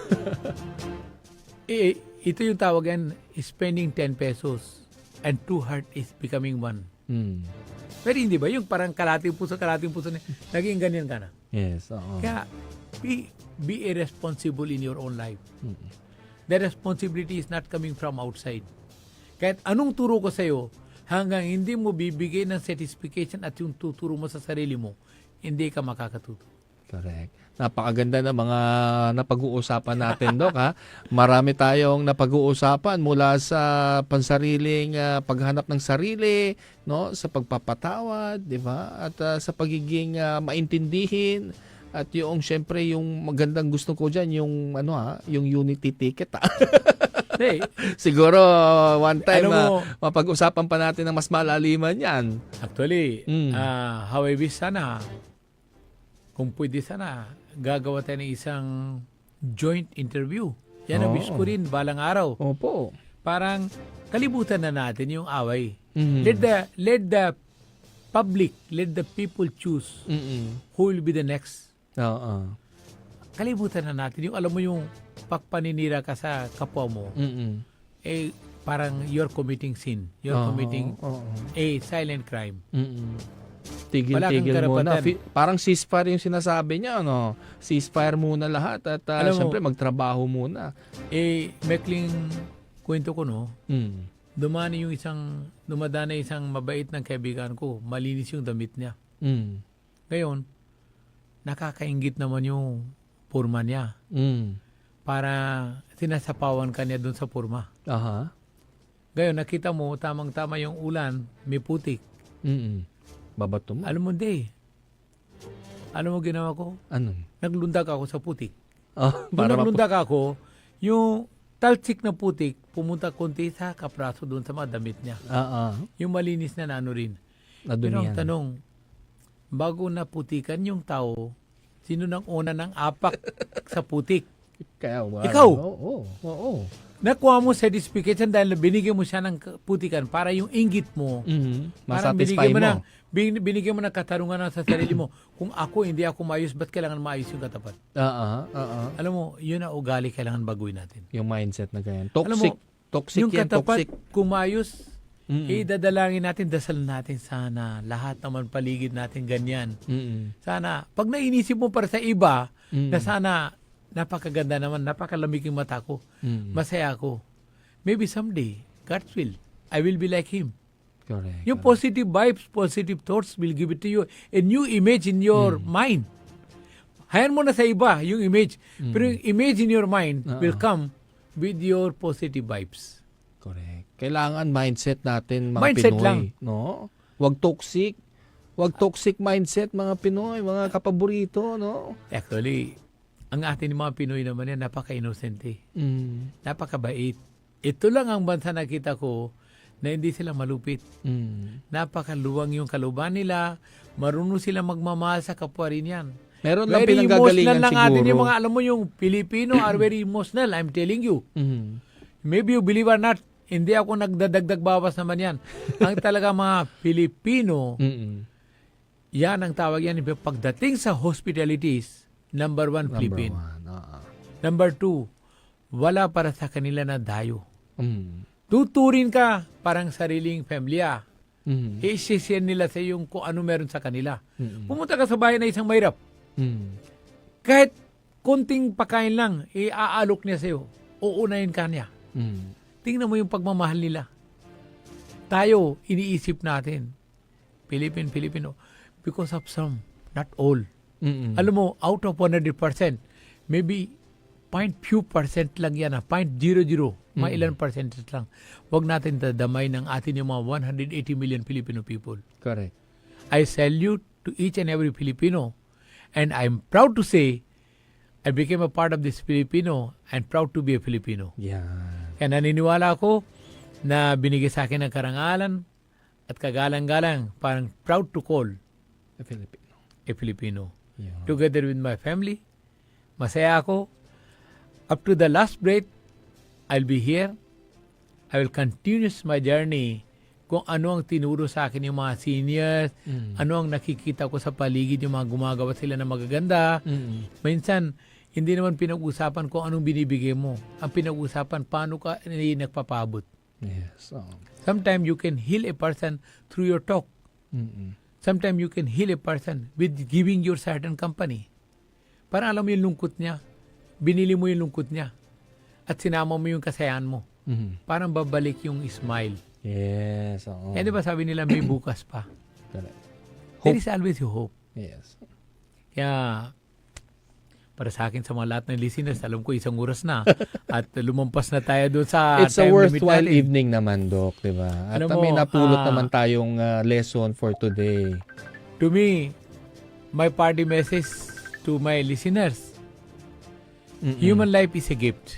ito yung tawag yan, spending 10 pesos and 2 heart is becoming 1. Pero hindi ba? Yung parang kalating puso na, naging ganyan ka na. Yes, oo. Kaya, be irresponsible in your own life. The responsibility is not coming from outside. Kahit anong turo ko sa'yo, hanggang hindi mo bibigay ng satisfaction at yung tuturo mo sa sarili mo, hindi ka makakatuto. Correct. Napakaganda ng mga napag-uusapan natin, Dok, ha? Marami tayong napag-uusapan mula sa pansariling paghanap ng sarili, no, sa pagpapatawad, 'di ba? At sa pagiging maintindihin at yung syempre yung magandang gusto ko diyan yung yung unity ticket. Hey, Siguro one time Alam mo- mapag-usapan pa natin ng mas malaliman 'yan. actually, how I wish sana, kung pwede sana, gagawa tayo ng isang joint interview. Yan ang Oo. wish ko rin balang araw. Opo. Parang kalibutan na natin yung away. Mhm. Let the public, let the people choose who will be the next. Oo. Kalibutan na natin yung alam mo yung pagpaninira ka sa kapwa mo. Eh parang you're committing sin. You're committing a silent crime. Wala Tigil-tigil kang muna. karapatan. Parang ceasefire yung sinasabi niya, ano? Ceasefire muna lahat at Alam mo- syempre magtrabaho muna. Mekling kwento ko, no? Mm. Dumadaan isang mabait ng kaibigan ko. Malinis yung damit niya. Mm. Ngayon, nakakaingit naman yung purma niya. Mm. Para sinasapawan ka niya dun sa purma. Aha. Ngayon, nakita mo, tamang-tama yung ulan, may putik. Mm. Babato mo. Alam mo, hindi. Alam mo ginawa ko? Ano? Naglundag ako sa putik. Oh, Nung para naglundag ako, yung talsik na putik, pumunta konti sa kapraso doon sa mga damit niya. Yung malinis na ano rin. Pero Nadumihan. ang tanong, bago naputikan yung tao, sino nang una ng apak sa putik? Kaya, Ikaw? Oo. Nakuha mo satisfaction dahil binigyan mo siya ng putikan para yung inggit mo. Parang Masatisfy mo. binigyan mo ng katarungan sa sarili mo. Kung ako, hindi ako maayos, ba't kailangan maayos yung katapat? Alam mo, yun ang ugali kailangan baguhin natin. Yung mindset na ganyan. Alam mo, Toxic yung yan, katapat, toxic. kung maayos, dadalangin natin, dasal natin sana. Lahat naman paligid natin ganyan. Sana, pag nainisip mo para sa iba, na sana, napakaganda naman, napakalamig yung mata ko, masaya ako. Maybe someday, God's will, I will be like Him. Correct. Yung positive vibes, positive thoughts will give it to you. A new image in your mind. Hayaan mo na sa iba yung image. Pero yung image in your mind will come with your positive vibes. Correct. Kailangan mindset natin mga Mindset Pinoy. lang. No? Wag toxic. Wag toxic mindset mga Pinoy, mga kapaborito, no? Actually, ang atin mga Pinoy naman yan, napaka-innocent eh. Napakabait. Ito lang ang bansa nakita ko na hindi sila malupit. Napakaluwang yung kaluban nila. Marunong sila magmamahal sa kapwa rin yan. Meron lang Very pinanggagalingan emotional lang siguro. atin yung mga, alam mo yung Pilipino are very emotional. I'm telling you. Maybe you believe or not, hindi ako nagdadagdag bawas naman yan. Ang talaga mga Pilipino, yan ang tawag yan. Pagdating sa hospitalities, number one, Philippine. Number two, wala para sa kanila na dayo. Tuturin ka parang sariling pamilya. I-share nila sa yung kung ano meron sa kanila. Pumunta ka sa bahay na isang mahirap. Kahit konting pagkain lang, iaalok niya sa'yo. Uunahin ka niya. Tingnan mo yung pagmamahal nila. Tayo, iniisip natin, Filipino, because of some, not all. Alam mo, out of 100%, maybe 0.few% lang yan, 0.00, mga ilan percentage lang. Huwag natin dadamay ng atin yung mga 180 million Filipino people. Correct. I salute to each and every Filipino. And I'm proud to say, I became a part of this Filipino and proud to be a Filipino. Yan. Kaya naniniwala ako na binigay sa akin ng karangalan at kagalang-galang, parang proud to call A Filipino. a Filipino. Yan. Together with my family, masaya ako. Up to the last breath, I'll be here. I will continue my journey kung ano ang tinuro sa akin yung mga seniors, ano ang nakikita ko sa paligid, yung mga gumagawa sila na magaganda. Minsan, hindi naman pinag-usapan kung anong binibigay mo. Ang pinag-usapan, paano ka nagpapabot. Yes. Sometimes you can heal a person through your talk. Mm-mm. Sometimes you can heal a person with giving your certain company. Para alam mo yung lungkot niya. Binili mo yung lungkot niya. At sinama mo yung kasayahan mo. Mhm. Parang babalik yung smile. Yes. Eh, di ba sabi nila may bukas pa? Correct. There is always your hope. Yes. Kaya, para sa akin, sa mga lahat ng listeners, alam ko isang oras na. At lumampas na tayo doon sa It's a time limit worthwhile natin. evening naman, Doc, di ba? At Alam mo, may napulot naman tayong lesson for today. To me, my party message to my listeners, human life is a gift.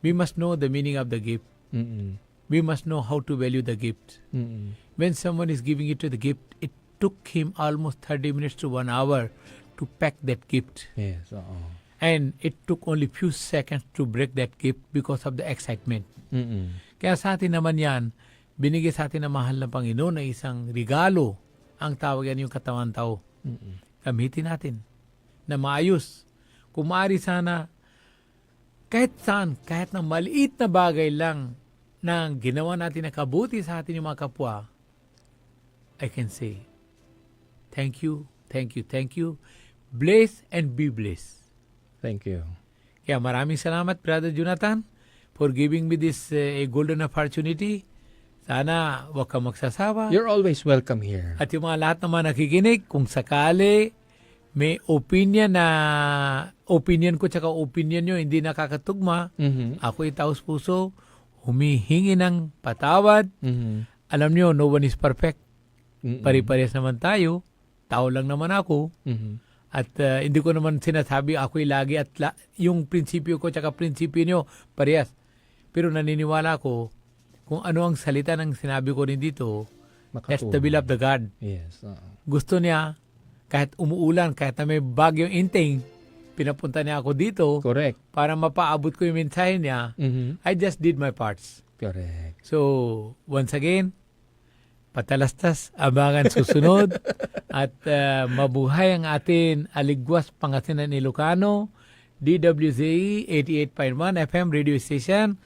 We must know the meaning of the gift. Mm-mm. We must know how to value the gift. Mm-mm. When someone is giving it to the gift, it took him almost 30 minutes to 1 hour to pack that gift. Yes. And it took only few seconds to break that gift because of the excitement. Mm-mm. Kaya sa atin naman yan, binigay sa atin ng mahal ng Panginoon na isang regalo. Ang tawag yan yung katawan tao. Gamitin natin na maayos. Kung maaari sana, kahit saan, kahit na maliit na bagay lang na ginawa natin na kabuti sa atin yung mga kapwa, I can say, thank you, thank you, thank you. Bless and be blessed. Thank you. Kaya maraming salamat, Brother Jonathan, for giving me this a golden opportunity. Sana huwag kang magsasawa. You're always welcome here. At yung mga lahat naman nakikinig, kung sakali may opinion ko tsaka opinion nyo hindi nakakatugma, Mhm. ako taos puso, humihingi ng patawad. Mhm. Alam nyo, no one is perfect. Mm-mm. Pare-pares naman tayo. Tao lang naman ako. Mhm. At hindi ko naman sinasabi ako'y lagi at yung prinsipyo ko tsaka prinsipyo nyo, parehas. Pero naniniwala ko kung ano ang salita ng sinabi ko rin dito, that's the will of the God. Yes. Gusto niya, kahit umuulan, kahit na may bagyong inting, pinapunta niya ako dito Correct. para mapaabot ko yung mensahe niya. Mhm. I just did my parts. Correct. So, once again, patalastas, abangan susunod. At mabuhay ang atin Aligwas Pangasinan Ilocano, DWZE 88.1 FM radio station.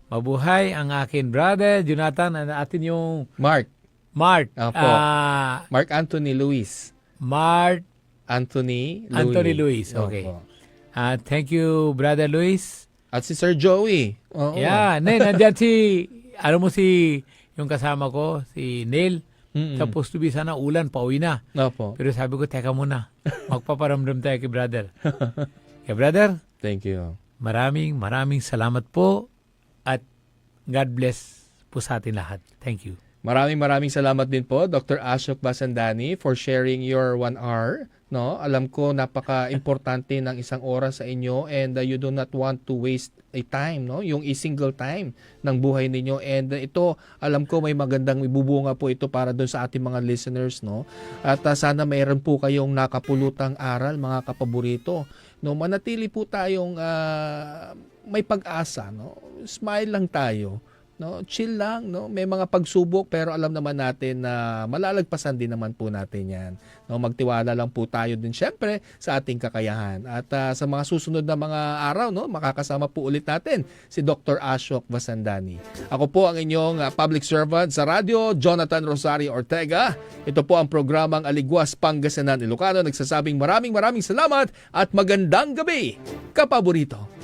Mabuhay ang akin brother Jonathan at atin yung Mark Mart. Apo. Mark Anthony Luis. Mart Anthony Luis. Okay. Opo. Thank you, Brother Luis. At si Sir Joey. Oo. Yeah. Nandiyan yung kasama ko, si Neil. Mm-mm. Supposed to be sana ulan, pauwi na. Opo. Pero sabi ko, teka muna. Magpaparamdam tayo kay brother. Kaya brother, Thank you. maraming salamat po. At God bless po sa atin lahat. Thank you. Maraming salamat din po, Dr. Ashok Basandani, for sharing your 1 hour. No, alam ko napaka-importante ng isang oras sa inyo and you do not want to waste a time, no? Yung single time ng buhay ninyo and ito, alam ko may magandang ibubunga po ito para doon sa ating mga listeners, no? At sana mayroon po kayong nakapulutang aral, mga kapaborito. No, manatili po tayong may pag-asa, no? Smile lang tayo. No, chill lang, no. May mga pagsubok pero alam naman natin na malalagpasan din naman po natin 'yan. No, magtiwala lang po tayo din syempre sa ating kakayahan. At sa mga susunod na mga araw, no, makakasama po ulit natin si Dr. Ashok Basandani. Ako po ang inyong public servant sa radyo, Jonathan Rosario Ortega. Ito po ang programang Aligwas Pangasinan Ilocano. Nagsasabing maraming salamat at magandang gabi, kapaborito.